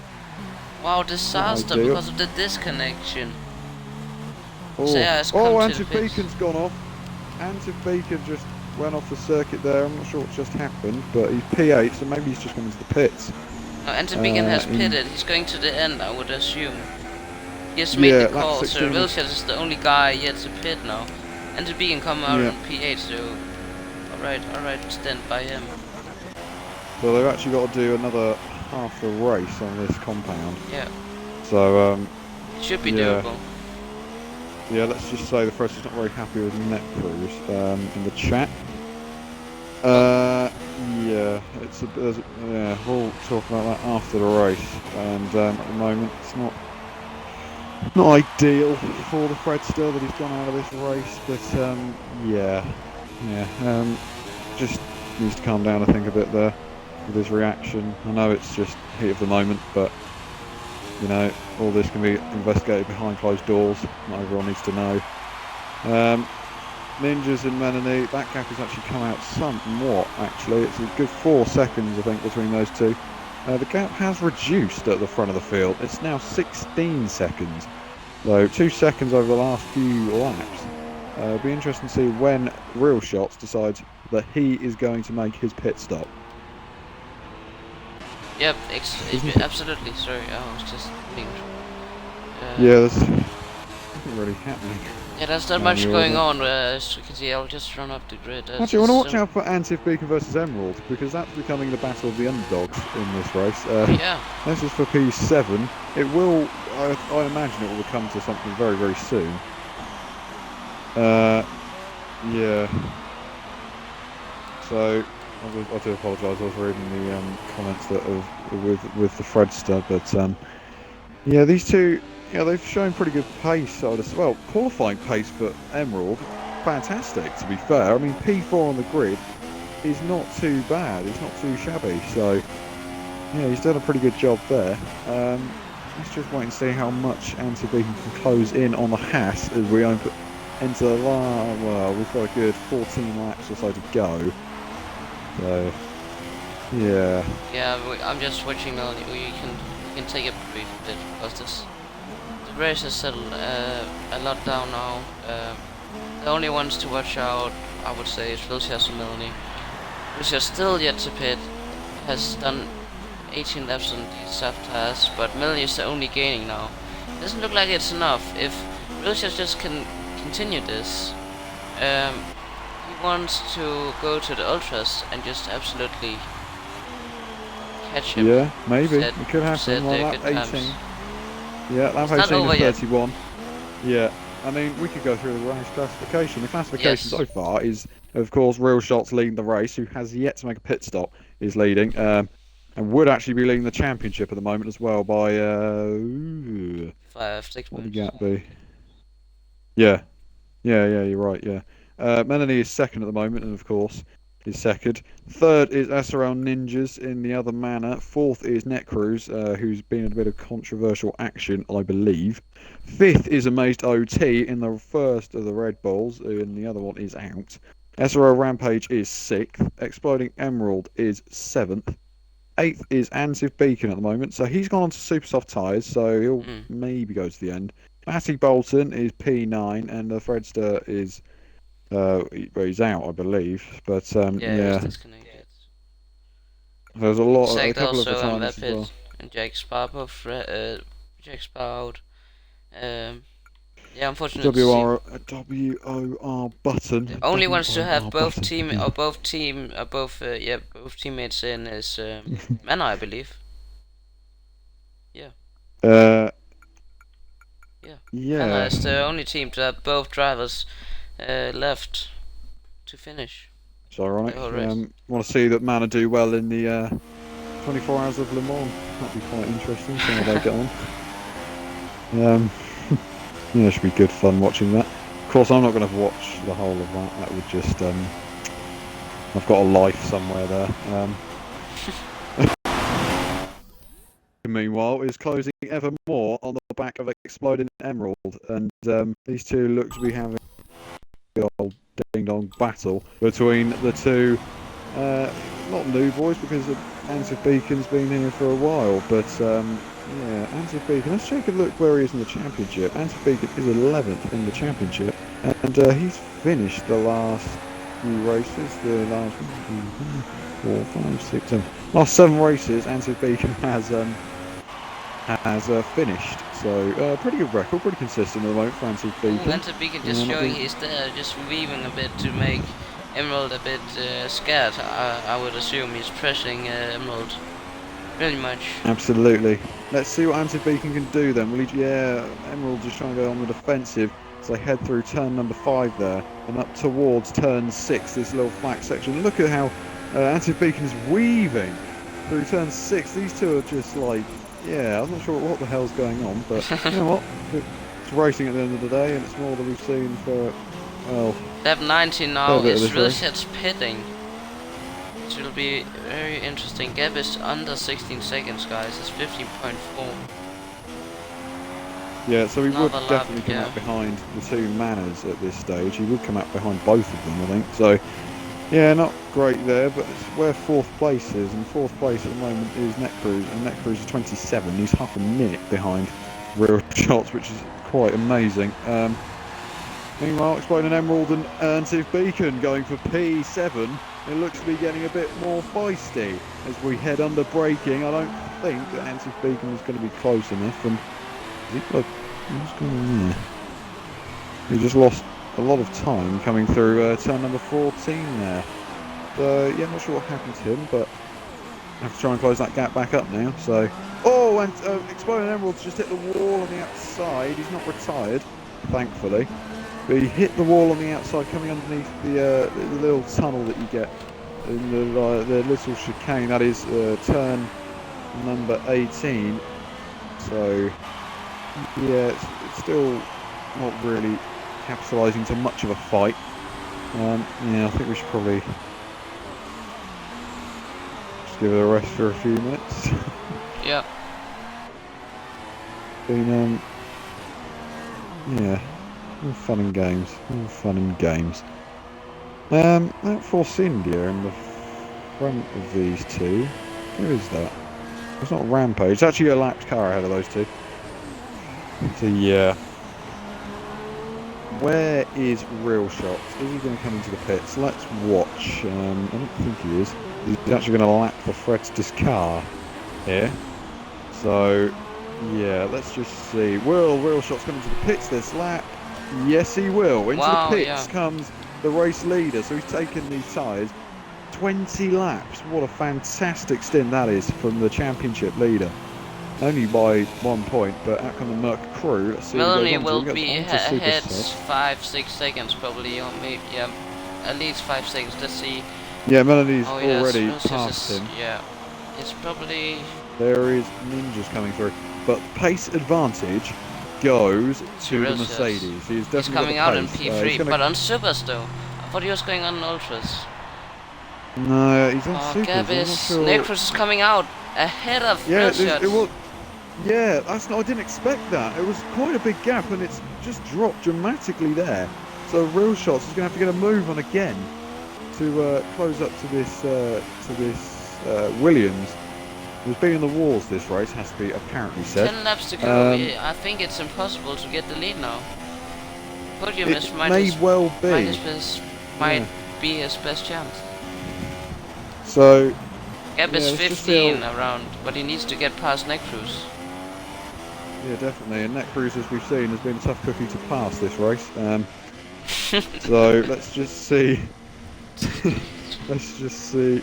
Wow, disaster because of the disconnection. Oh, Antif Beacon's gone off. Antif Beacon just went off the circuit there. I'm not sure what's just happened, but he's P8, so maybe he's just coming to the pits. No, Antif Beacon has pitted. He's going to the end, I would assume. He has made the call, so Wilshire is the only guy yet to pit now. Antif Beacon come out in P8, so alright, stand by him. So they've actually got to do another half the race on this compound. Yeah. So it should be doable. Yeah, let's just say the Fredster's not very happy with Net Cruise in the chat. Yeah, we'll talk about that after the race. And at the moment, it's not ideal for the Fredster that he's gone out of this race. But just needs to calm down, I think, a bit there with his reaction. I know it's just heat of the moment, but you know, all this can be investigated behind closed doors. Not everyone needs to know. Ninjas and Menini, that gap has actually come out somewhat, actually. It's a good 4 seconds, I think, between those two. The gap has reduced at the front of the field. It's now 16 seconds. So 2 seconds over the last few laps. It'll be interesting to see when Real Shots decides that he is going to make his pit stop. Yep, absolutely. Sorry, I was just being... yeah, there's nothing really happening. Yeah, there's not much going on, as you can see. I'll just run up the grid. Actually, I want to watch out for Antif Beacon versus Emerald, because that's becoming the battle of the underdogs in this race. Yeah. This is for P7. It will, I imagine it will come to something very, very soon. Yeah. So... I do apologise. I was reading the comments that with the Fredster, but yeah, these two, they've shown pretty good pace. Well, qualifying pace for Emerald, fantastic. To be fair, I mean P4 on the grid is not too bad. It's not too shabby. So yeah, he's done a pretty good job there. Let's just wait and see how much Antif Beacon can close in on the Haas as we enter the well, we've got a good 14 laps or so to go. So, yeah. Yeah, I'm just watching Melanie. You can take a brief bit because the race has settled a lot down now. The only ones to watch out, I would say, is Wilshire and Melanie. Wilshire still yet to pit, has done 18 laps on the soft tires, but Melanie is the only gaining now. It doesn't look like it's enough. If Wilshire just can continue this, he wants to go to the Ultras and just absolutely catch him. Yeah, maybe. It could happen. Well, lap 18. Times. Yeah, lap 18 is 31. Yeah, I mean, we could go through the race classification. The classification so far is, of course, Real Shots leading the race, who has yet to make a pit stop, is leading. And would actually be leading the championship at the moment as well by... 5-6 what would the minutes. gap be? Yeah, you're right, yeah. Melanie is second at the moment, and of course is second. Third is SRL Ninjas in the other manner. Fourth is Netcruise, who's been in a bit of controversial action, I believe. Fifth is Amazed OT in the first of the Red Bulls, and the other one is out. SRL Rampage is sixth. Exploding Emerald is seventh. Eighth is Antif Beacon at the moment, so he's gone on to super soft tyres, so he'll maybe go to the end. Matty Bolton is P9, and the Fredster is... he's out, I believe, but yeah. There's a couple of times as well. And Jack Spa both Jack Spa out. Yeah, unfortunately. WOR button. The only ones to have both teammates in is Manna, I believe. Yeah. Uh, Yeah. Hannah yeah, is the only team to have both drivers left to finish it's ironic. the whole race. Want to see that Manor do well in the 24 Hours of Le Mans. That'd be quite interesting. See how they get on. Yeah, it should be good fun watching that. Of course, I'm not going to watch the whole of that. That would just I've got a life somewhere there. Meanwhile, is closing ever more on the back of Exploding Emerald, and these two look to be having the old ding-dong battle between the two. Not new boys, because Ansif Beacon's been here for a while, but yeah, Ansif Beacon. Let's take a look where he is in the championship. Ansif Beacon is 11th in the championship, and he's finished the last few races. The last 4, 5, 6, 7. Last 7 races, Ansif Beacon has finished. So pretty good record, pretty consistent at the moment for Ansif Beacon. Ansif Beacon just showing he's there, just weaving a bit to make Emerald a bit scared. I would assume he's pressuring Emerald really much. Absolutely. Let's see what Ansif Beacon can do then. Will he, yeah, Emerald just trying to go on the defensive as they head through turn number 5 there and up towards turn 6, this little flat section. Look at how Ansif Beacon is weaving through turn 6. These two are just like, yeah, I'm not sure what the hell's going on, but you know what? It's racing at the end of the day, and it's more than we've seen for, well... Lap 19 now is Wilshed's pitting. It will be very interesting. Gap is under 16 seconds, guys. It's 15.4. Yeah, so he would Another definitely lap, come out behind the two Manners at this stage. He would come out behind both of them, I think. So, yeah, not great there, but it's where 4th place is, and 4th place at the moment is Netcruise, and Netcruise is 27. He's half a minute behind Real Shots, which is quite amazing. Meanwhile, Exploding Emerald and Ansif Beacon going for P7. It looks to be getting a bit more feisty as we head under braking. I don't think that Ansif Beacon is going to be close enough. And what's going on there? He just lost a lot of time coming through turn number 14 there. So, yeah, not sure what happened to him, but I have to try and close that gap back up now. So, oh, and Exploding Emerald's just hit the wall on the outside. He's not retired, thankfully. But he hit the wall on the outside, coming underneath the little tunnel that you get in the little chicane. That is turn number 18. So, yeah, it's still not really capitalising to much of a fight. Yeah, I think we should probably just give it a rest for a few minutes. Yeah. Been yeah. All fun and games. All fun and games. That Force India in the front of these two. Who is that? It's not Rampage. It's actually a lapped car ahead of those two. So yeah. Where is Real Shots? Is he going to come into the pits? Let's watch. I don't think he is. He's actually going to lap the Fred's car here. So yeah, let's just see. Will Real Shots come into the pits this lap? Yes, he will. Into the pits comes the race leader. So he's taken these tyres. 20 laps. What a fantastic stint that is from the championship leader. Only by 1 point, but out come the Merc crew. Let's see. Melanie will be ahead 5-6 seconds probably, or maybe at least 5 seconds. Let's see. Yeah, Melanie's already past him. Yeah, it's probably. There is ninjas coming through, but pace advantage goes to the Mercedes. He's coming out in P3, but on Supers though. I thought he was going on Ultras. No, he's on Supers. Necrus is coming out ahead of yeah, that's not. I didn't expect that. It was quite a big gap, and it's just dropped dramatically there. So Real Shots is going to have to get a move on again to close up to this Williams. Who's been in the wars this race, has to be apparently said. 10 laps to go. I think it's impossible to get the lead now. Podium is might be his best chance. So gap is 15 around, but he needs to get past Netcruise. Yeah, definitely. And Netcruise, as we've seen, has been a tough cookie to pass this race. So let's just see. Let's just see.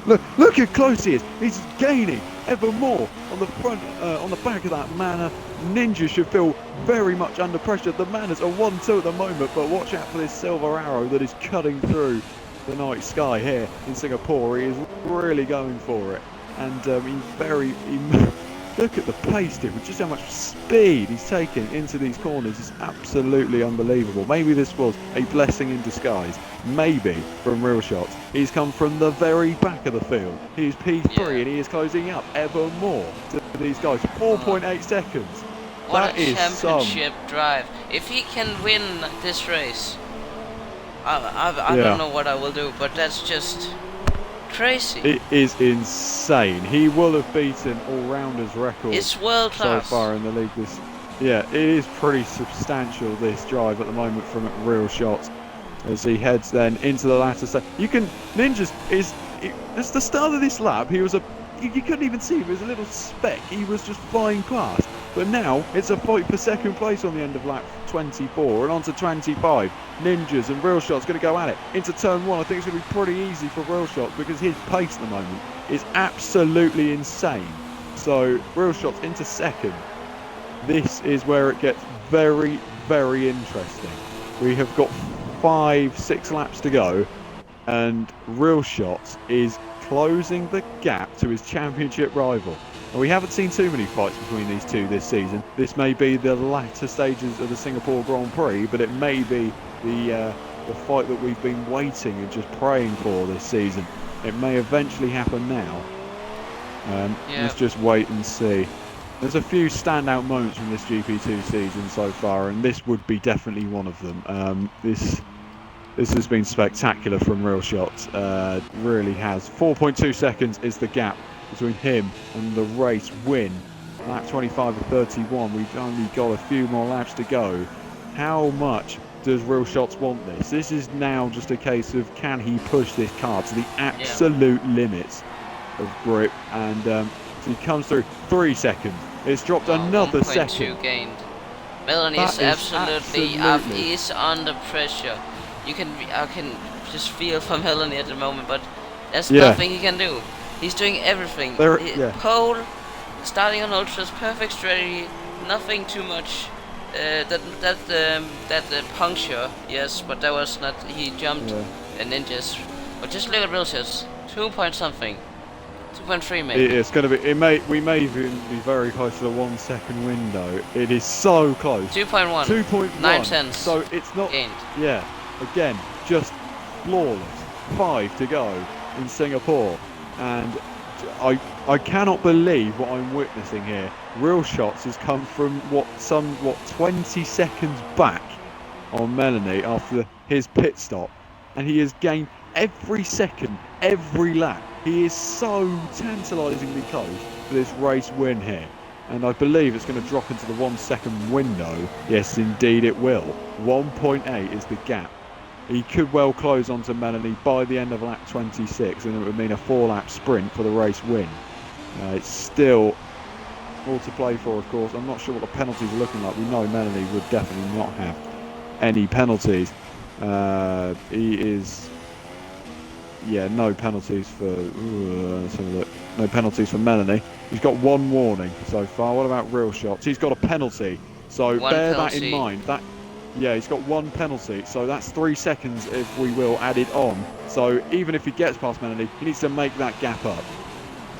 Look how close he is. He's gaining ever more on the front, on the back of that Manor. Ninja should feel very much under pressure. The Manors are 1-2 at the moment, but watch out for this silver arrow that is cutting through the night sky here in Singapore. He is really going for it, and look at the pace difference, just how much speed he's taking into these corners is absolutely unbelievable. Maybe this was a blessing in disguise. Maybe from real shots. He's come from the very back of the field. He's P3 and he is closing up ever more to these guys. 4.8 seconds. What a championship drive. If he can win this race, I don't know what I will do, but that's just crazy. It is insane. He will have beaten all-rounders record it's world class so far in the league. It is pretty substantial, this drive at the moment from real shots as he heads then into the latter stage. At the start of this lap, you couldn't even see him. He was a little speck. He was just flying past. But now it's a fight for second place on the end of lap 24 and on to 25. Ninjas and Real Shot's going to go at it into turn 1. I think it's going to be pretty easy for Real Shot because his pace at the moment is absolutely insane. So Real Shot's into second. This is where it gets very, very interesting. We have got 5-6 laps to go, and Real Shot is closing the gap to his championship rival. And we haven't seen too many fights between these two this season. This may be the latter stages of the Singapore Grand Prix, but it may be the fight that we've been waiting and just praying for this season. It may eventually happen now. Let's just wait and see. There's a few standout moments from this GP2 season so far, and this would be definitely one of them. This has been spectacular from Real Shots. Really has. 4.2 seconds is the gap between him and the race win. Lap 25 of 31. We've only got a few more laps to go. How much does Real Shots want this? This is now just a case of can he push this car to the absolute limits of grip, and so he comes through 3 seconds. It's dropped another second. Gained. Melanie is absolutely up. He is under pressure. I can just feel for Melanie at the moment, but there's nothing he can do. He's doing everything. Pole, starting on ultras, perfect strategy, nothing too much. That puncture, yes, but that was not. He jumped ninjas. But just look at Real Shots, 2 point something. 2.3 maybe. It's going to be. We may even be very close to the 1 second window. It is so close. 2.1. 2.1. 9 tenths. So it's not. Gained. Yeah. Again, just flawless. 5 to go in Singapore, and I cannot believe what I'm witnessing here. Real Shots has come from 20 seconds back on Melanie after his pit stop, and he has gained every second, every lap. He is so tantalisingly close for this race win here, and I believe it's going to drop into the 1 second window. Yes, indeed it will. 1.8 is the gap. He could well close onto Melanie by the end of lap 26, and it would mean a 4-lap sprint for the race win. It's still all to play for, of course. I'm not sure what the penalties are looking like. We know Melanie would definitely not have any penalties. He is... Yeah, no penalties for... let's have a look. No penalties for Melanie. He's got 1 warning so far. What about Real Shots? He's got a penalty. So bear that in mind. Yeah, he's got 1 penalty, so that's 3 seconds if we will add it on. So even if he gets past Melanie, he needs to make that gap up.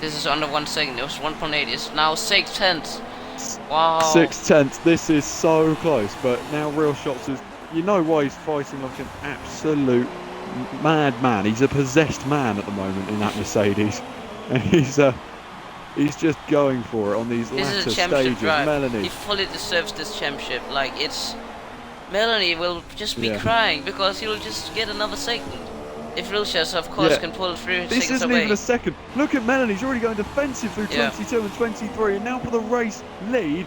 This is under 1 second. It was 1.8. It's now 6 tenths. Wow. 6 tenths. This is so close. But now Real Shots is... You know why he's fighting like an absolute madman. He's a possessed man at the moment in that Mercedes. And he's just going for it on these latter stages. Drive. Melanie. He fully deserves this championship. Like, it's... Melanie will just be crying because he'll just get another second. If Real Shots, of course, can pull 3 seconds away. This isn't even a second. Look at Melanie. He's already going defensive through 22 and 23. And now for the race lead,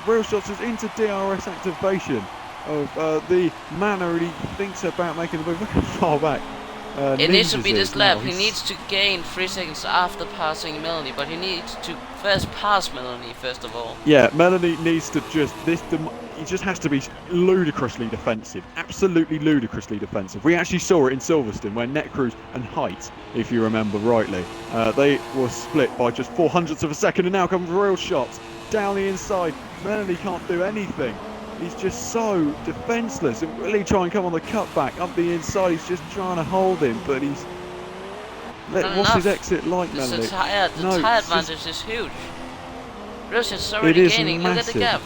Real Shots is into DRS activation of the manner he thinks about making the move. Look how far back It needs to be ninjas this is now. lap. He needs to gain 3 seconds after passing Melanie, but he needs to first pass Melanie first of all. Yeah, Melanie needs to just he just has to be ludicrously defensive, absolutely ludicrously defensive. We actually saw it in Silverstone where Netcruise and Height, if you remember rightly, they were split by just 0.04 of a second, and now comes real shots down the inside. Melanie can't do anything. He's just so defenceless, and really try and come on the cutback up the inside. He's just trying to hold him, but he's. What's his exit like, Melanie? The tire advantage is huge. Russia's already gaining. Look at the gap.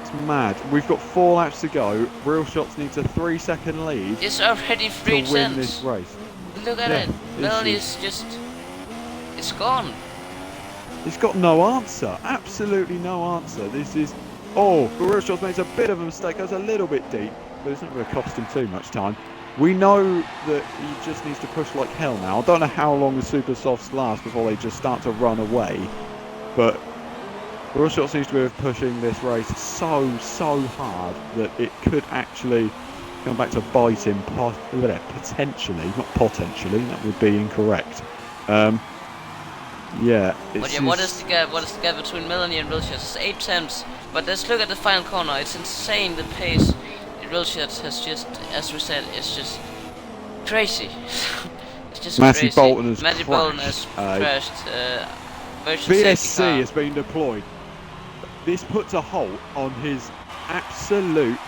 It's mad. We've got 4 laps to go. Real Shots needs a 3-second lead. It's already 3 to win this race. Look at it. Melanie's just. It's gone. He's got no answer. Absolutely no answer. This is. Oh, but Real Shots makes a bit of a mistake. Goes a little bit deep, but it's not going to cost him too much time. We know that he just needs to push like hell now. I don't know how long the Super Softs last before they just start to run away, but Real Shots needs to be pushing this race so hard that it could actually come back to bite him potentially, not potentially. That would be incorrect. Yeah. What is the gap? What is the gap between Melanie and Real Shots? It's 8 tenths. But let's look at the final corner. It's insane the pace. Real Shots has just, as we said, it's just crazy. It's just Matty crazy. Bolton has Matty Bolton has crashed. VSC has been deployed. This puts a halt on his absolute.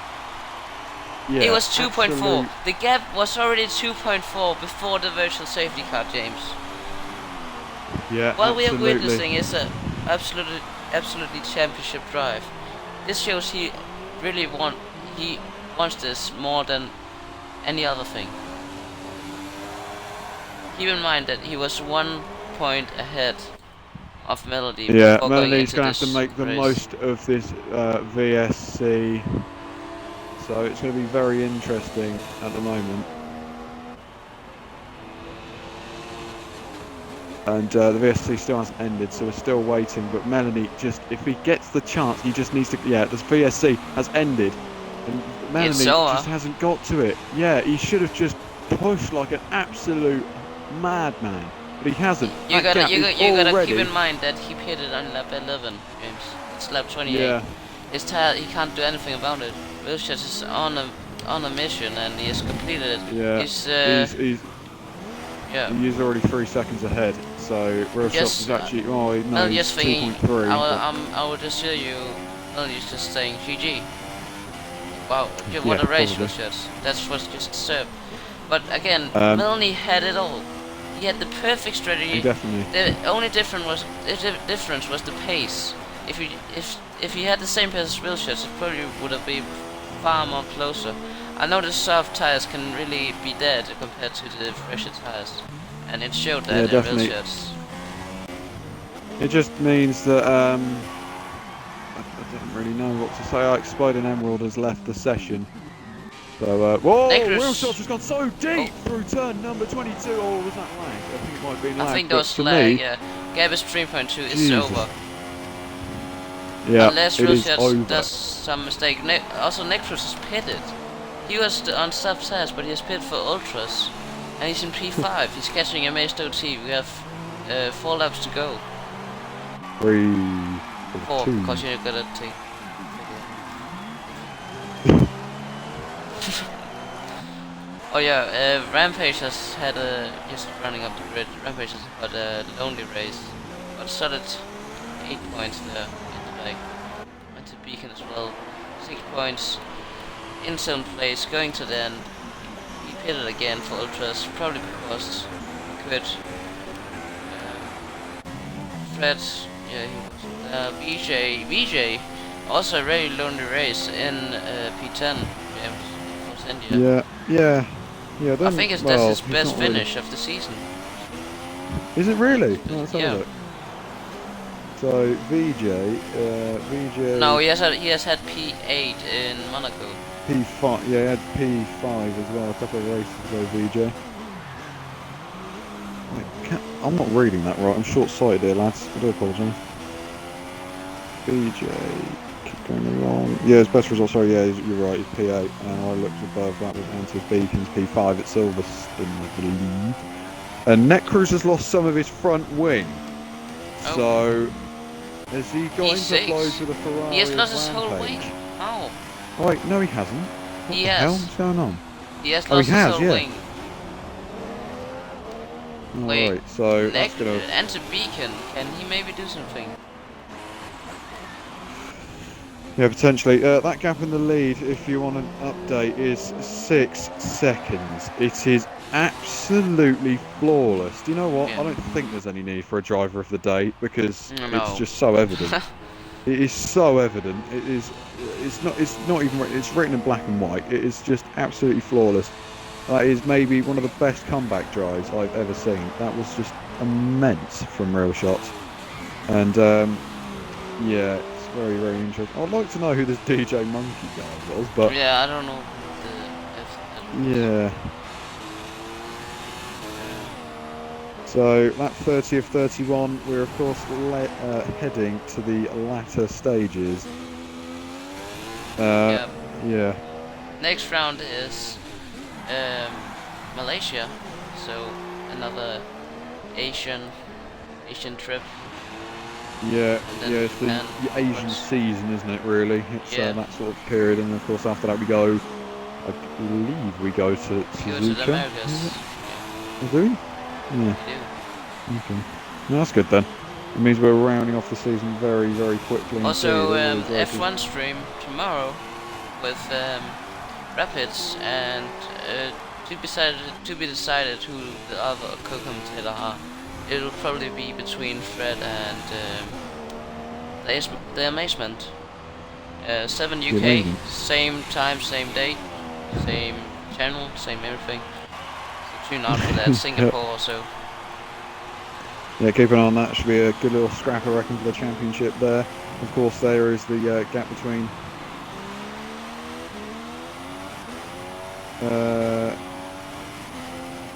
Yeah, it was 2.4. The gap was already 2.4 before the virtual safety car, James. Yeah, what we are witnessing is a absolutely championship drive. This shows he really wants this more than any other thing. Keep in mind that he was 1 point ahead of Melody. Yeah, Melody's going to have to make the most of this VSC. So it's going to be very interesting at the moment. And the VSC still hasn't ended, so we're still waiting. But Melanie, just if he gets the chance, he just needs to. Yeah, the VSC has ended, and Melanie just hasn't got to it. Yeah, he should have just pushed like an absolute madman, but he hasn't. You gotta keep in mind that he pitted on lap 11, James. It's lap 28. Yeah. His tire, he can't do anything about it. Wilshire is on a mission, and he has completed it. Yeah, he's already 3 seconds ahead. So Real Shots is actually he's thinking 2.3. I will just show you. Well, he's just saying GG. Wow, what a race, Real Shots. That's what's just served. But again, Melanie had it all. He had the perfect strategy. Definitely. The only difference was the pace. If he had the same pace as Real Shots, it probably would have been far more closer. I know the soft tires can really be dead compared to the fresher tires, and it showed that in Real Shots. It just means that I don't really know what to say. Exploding Emerald has left the session. So whoa! Real Shots has gone so deep through turn number 22. Or was that lag? I think it might have been lag. I think that was lag. Yeah, gap is 3.2. It's over. Yeah, unless Real Shots does some mistake. Also, Necrus is pitted. He was on soft tires, but he has pitted for ultras, and he's in P5. He's catching a Mazed OT. We have 4 laps to go. 4, because you're good at take. Oh yeah, Rampage has had just running up the grid. Rampage has had a lonely race, but solid 8 points there in the back. Went to Beacon as well, 6 points in zone place, going to the end. He pitted again for ultras, probably because he could. Fred, yeah, he was VJ, also a very lonely race in P10. James, yeah. I think that's his best finish of the season. Is it really? Oh, let's have a look. So VJ. No, he has had P8 in Monaco. P5, yeah, he had P5 as well. A couple of races though, VJ. Wait, I'm not reading that right. I'm short-sighted here, lads. I do apologise. VJ. Going along. Yeah, his best result, sorry, yeah, you're right, he's P8. And I looked above, that was Antis Beacons, P5 at Silverstone, I believe. And Netcruise has lost some of his front wing. Oh. So, has he got into P6. blows with a Ferrari He has lost his Rampage? whole wing. How? Oh, wait, no he hasn't. What He the hell? has. What's going on? He has Oh, he lost his has, whole yeah. wing. Wait, Alright, so that's gonna... Enter Beacon. Can he maybe do something? Yeah, potentially. That gap in the lead, if you want an update, is 6 seconds. It is absolutely flawless. Do you know what? Yeah. I don't think there's any need for a driver of the day because No. it's just so evident. It is so evident. It is. It's not even. It's written in black and white. It is just absolutely flawless. That is maybe one of the best comeback drives I've ever seen. That was just immense from Real Shots, and yeah. Very, very interesting. I'd like to know who this DJ Monkey guy was, but... Yeah, I don't know. Yeah. So, that 30 of 31, we're of course heading to the latter stages. Yeah. Yeah. Next round is Malaysia, so another Asian trip. Yeah, it's the Asian season, isn't it, really? It's that sort of period, and of course after that we go, I believe we go to Suzuka. Go to the Americas. Yeah. Do we? Yeah. We do. Okay. No, that's good then. It means we're rounding off the season very, very quickly. Also, F1 stream tomorrow with Rapids, and to be decided who the other co-commentator are. It'll probably be between Fred and the Amazement. 7 UK, same time, same date, same channel, same everything. So tune out for that. Singapore also. Yeah, keep an eye on that. Should be a good little scrap, I reckon, for the championship there. Of course, there is the gap between.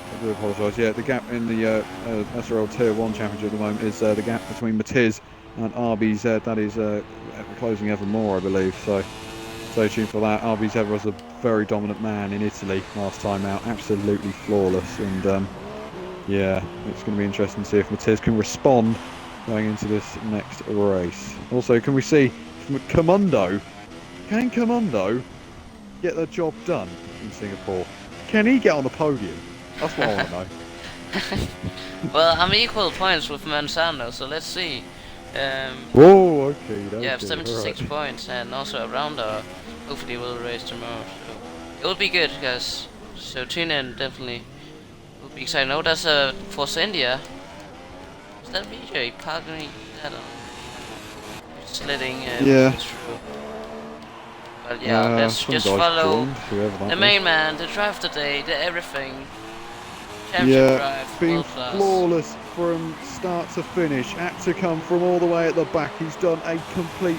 I do apologise. Yeah, the gap in the SRL Tier 1 Championship at the moment is the gap between Matiz and RBZ. That is closing ever more, I believe. So stay tuned for that. RBZ was a very dominant man in Italy last time out. Absolutely flawless. And yeah, it's going to be interesting to see if Matiz can respond going into this next race. Also, can we see Commando? Can Commando get the job done in Singapore? Can he get on the podium? That's what I want to know. Well, I'm equal points with Manzano, so let's see. Oh, okay. Yeah, 76 points, and also a rounder. Hopefully, we'll race tomorrow. So it will be good, guys. So tune in, definitely. Will be exciting. Oh, that's a Force India. Is that VJ parking that on? Slitting through. But yeah, let's just follow the main man, the drive today, the everything. Yeah, been flawless from start to finish. Had to come from all the way at the back. He's done a complete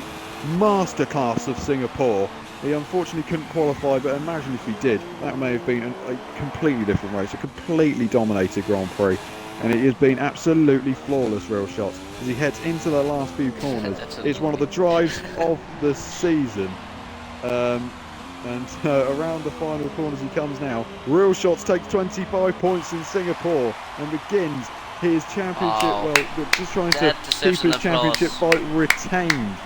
masterclass of Singapore. He unfortunately couldn't qualify, but imagine if he did. That may have been a completely different race, a completely dominated Grand Prix. And it has been absolutely flawless, Real Shots, as he heads into the last few corners. It's one of the drives of the season. And around the final corners he comes now. Real Shots takes 25 points in Singapore and begins his championship. Well, just trying to keep his championship fight retained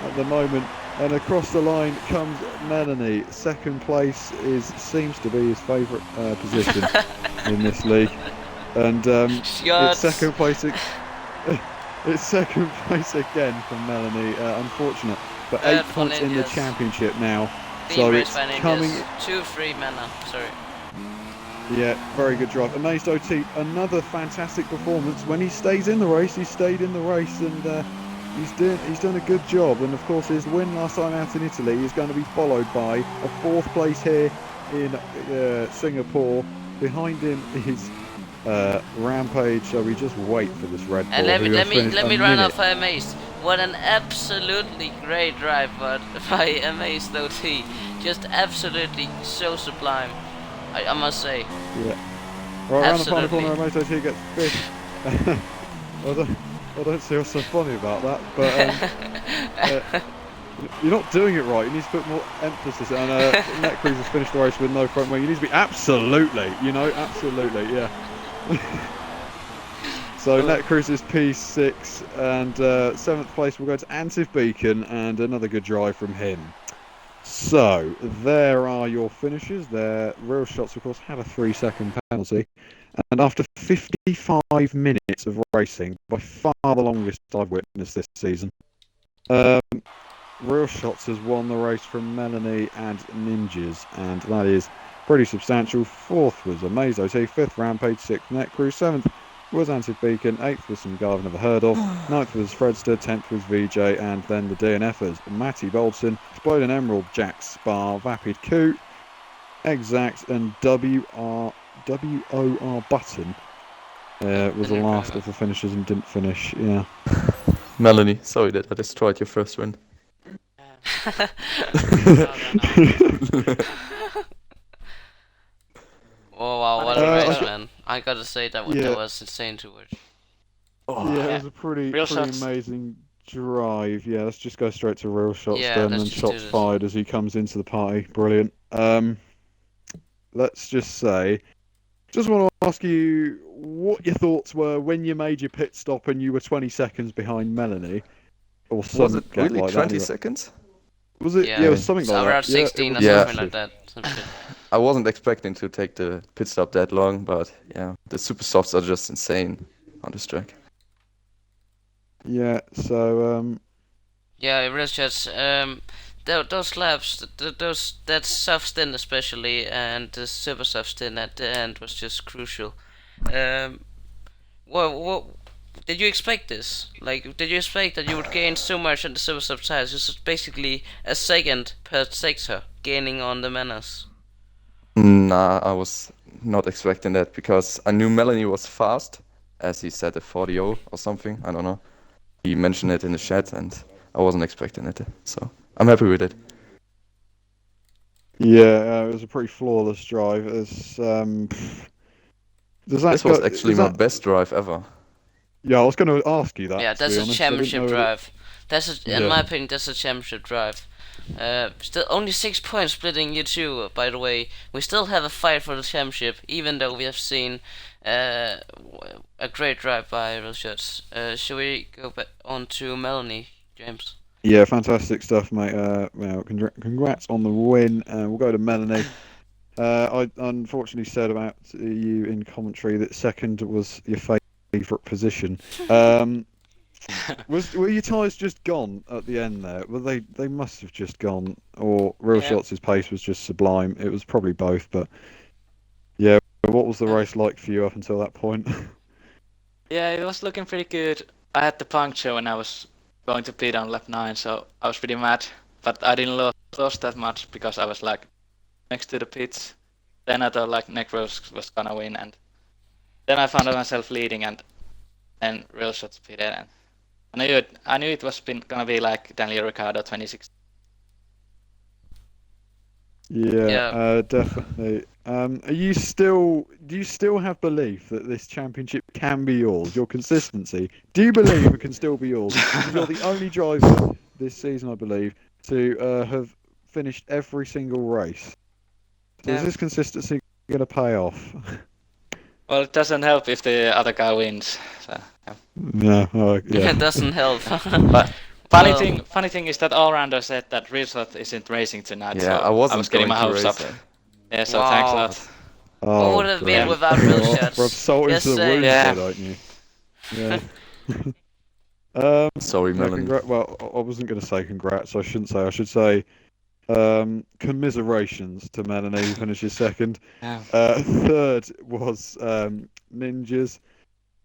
at the moment. And across the line comes Melanie. Second place seems to be his favourite position in this league. And it's second place. It's second place again for Melanie. Unfortunate, but 8 points in the championship now. So it's coming. 2-3 mana. Sorry. Yeah, very good drive. Amazed OT, another fantastic performance. When he stays in the race, he stayed in the race, and he's done a good job. And of course, his win last time out in Italy is going to be followed by a 4th place here in Singapore. Behind him is Rampage. So we just wait for this Red Bull. And let me run off for Amazed. What an absolutely great drive by Amazed OT. Just absolutely so sublime, I must say. Yeah. Right, around the final corner, Amazed OT gets 5th. I don't see what's so funny about that, but You're not doing it right. You need to put more emphasis. And Netcruise has finished the race with no front wing. You need to be absolutely, absolutely, yeah. So Netcruise is P6, and 7th place will go to Antif Beacon, and another good drive from him. So there are your finishes. Their Real Shots, of course, had a 3-second penalty, and after 55 minutes of racing, by far the longest I've witnessed this season, Real Shots has won the race from Melanie and Ninjas, and that is pretty substantial. 4th was Amazo T, 5th Rampage, 6th Netcruise, 7th was Antif Beacon, 8th was some guy I've never heard of, 9th was Fredster, 10th was VJ, and then the DNFers, Matty Boldson, Exploding Emerald, Jack Spar, Vapid Coot, Exact, and WOR Button was the last of the finishers and didn't finish, yeah. Melanie, sorry that I destroyed your first win. Oh wow, what a race, man. I gotta say that was insane to watch. It was a pretty amazing drive. Yeah, let's just go straight to Real Shots then, and shots fired as he comes into the party. Brilliant. Let's just say, just want to ask you what your thoughts were when you made your pit stop and you were 20 seconds behind Melanie. Or something was it really like 20 that, seconds? Was it? Yeah, it was something like that. Around 16 or something like that. I wasn't expecting to take the pit stop that long, but yeah, the super softs are just insane on this track. Yeah, so yeah, Real Shots. Those laps, that soft stint especially, and the super soft stint at the end was just crucial. What did you expect this? Like, did you expect that you would gain so much on the super soft tires? This is basically a second per sector gaining on the Menace. Nah, I was not expecting that because I knew Melanie was fast, as he said a 40 or something. I don't know. He mentioned it in the chat, and I wasn't expecting it. So I'm happy with it. Yeah, it was a pretty flawless drive. This was actually my best drive ever. Yeah, I was going to ask you that. Yeah, that's a championship drive. In my opinion, that's a championship drive. Still only 6 points splitting you two. By the way, we still have a fight for the championship, even though we have seen a great drive by Real Shots. Should we go back on to Melanie, James? Yeah, fantastic stuff, mate. Congrats on the win. We'll go to Melanie. I unfortunately said about you in commentary that second was your favourite position. Were your tyres just gone at the end there? Well, they must have just gone, or Real Shots' pace was just sublime. It was probably both, but yeah. What was the race like for you up until that point? Yeah, it was looking pretty good. I had the puncture when I was going to pit on lap 9, so I was pretty mad. But I didn't lose that much because I was like next to the pits. Then I thought like Necros was gonna win, and then I found myself leading, and Real Shots pitted, and I knew it was gonna be like Daniel Ricciardo 2016. Yeah, definitely. Do you still have belief that this championship can be yours? Your consistency. Do you believe it can still be yours? You're the only driver this season, I believe, to have finished every single race. So is this consistency going to pay off? Well, it doesn't help if the other guy wins. So, yeah. No, yeah. It doesn't help. But funny thing is that all-rounder said that Real Shot isn't racing tonight. Yeah, so I was getting my hopes up. Yeah, so thanks a lot. What would have been without Real Shots? Rub salt into the wound, don't you? Yeah. Sorry, Melanie. Well, I wasn't going to say congrats. I shouldn't say. I should say commiserations to Melanie, who finishes second. Yeah. Third was Ninjas.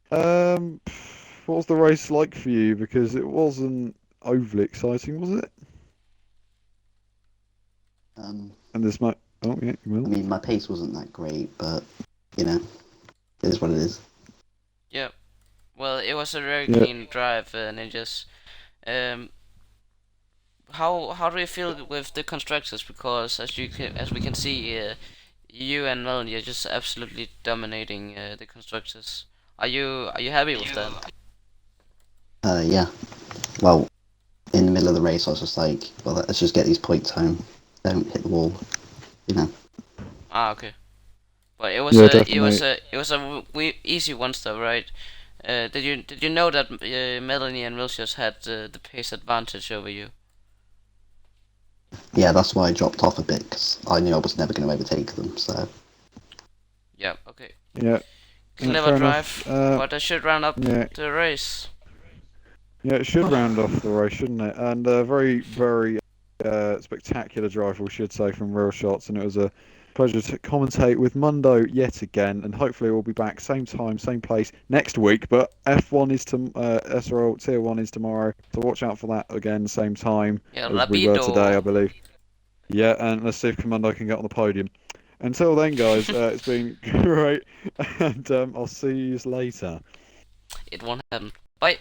What was the race like for you? Because it wasn't overly exciting, was it? And this might. Oh yeah, you will. I mean, my pace wasn't that great, but it is what it is. Yeah. Well, it was a very clean drive, Ninjas. How do you feel with the constructors? Because as we can see, you and Melanie are just absolutely dominating the constructors. Are you happy with that? Yeah. Well, in the middle of the race, I was just like, well, let's just get these points home. Don't hit the wall, you know. Ah, okay. But it was Yeah, easy one stop, right? Did you know that Melanie and Milsius had the pace advantage over you? Yeah, that's why I dropped off a bit, because I knew I was never going to overtake them, so... Yeah. Okay. Yeah. Clever fair drive, enough. but I should round up Yeah. the race. Yeah, it should round off the race, shouldn't it? And very, very spectacular drive, we should say, from Real Shots. And it was a pleasure to commentate with Mundo yet again. And hopefully we'll be back same time, same place next week. But F1 is to SRL Tier 1 is tomorrow. So watch out for that again, same time Yeah, as we were today, I rapido. believe. Yeah, and let's see if Commando can get on the podium. Until then, guys, it's been great. And I'll see you later. It won't happen. Bye.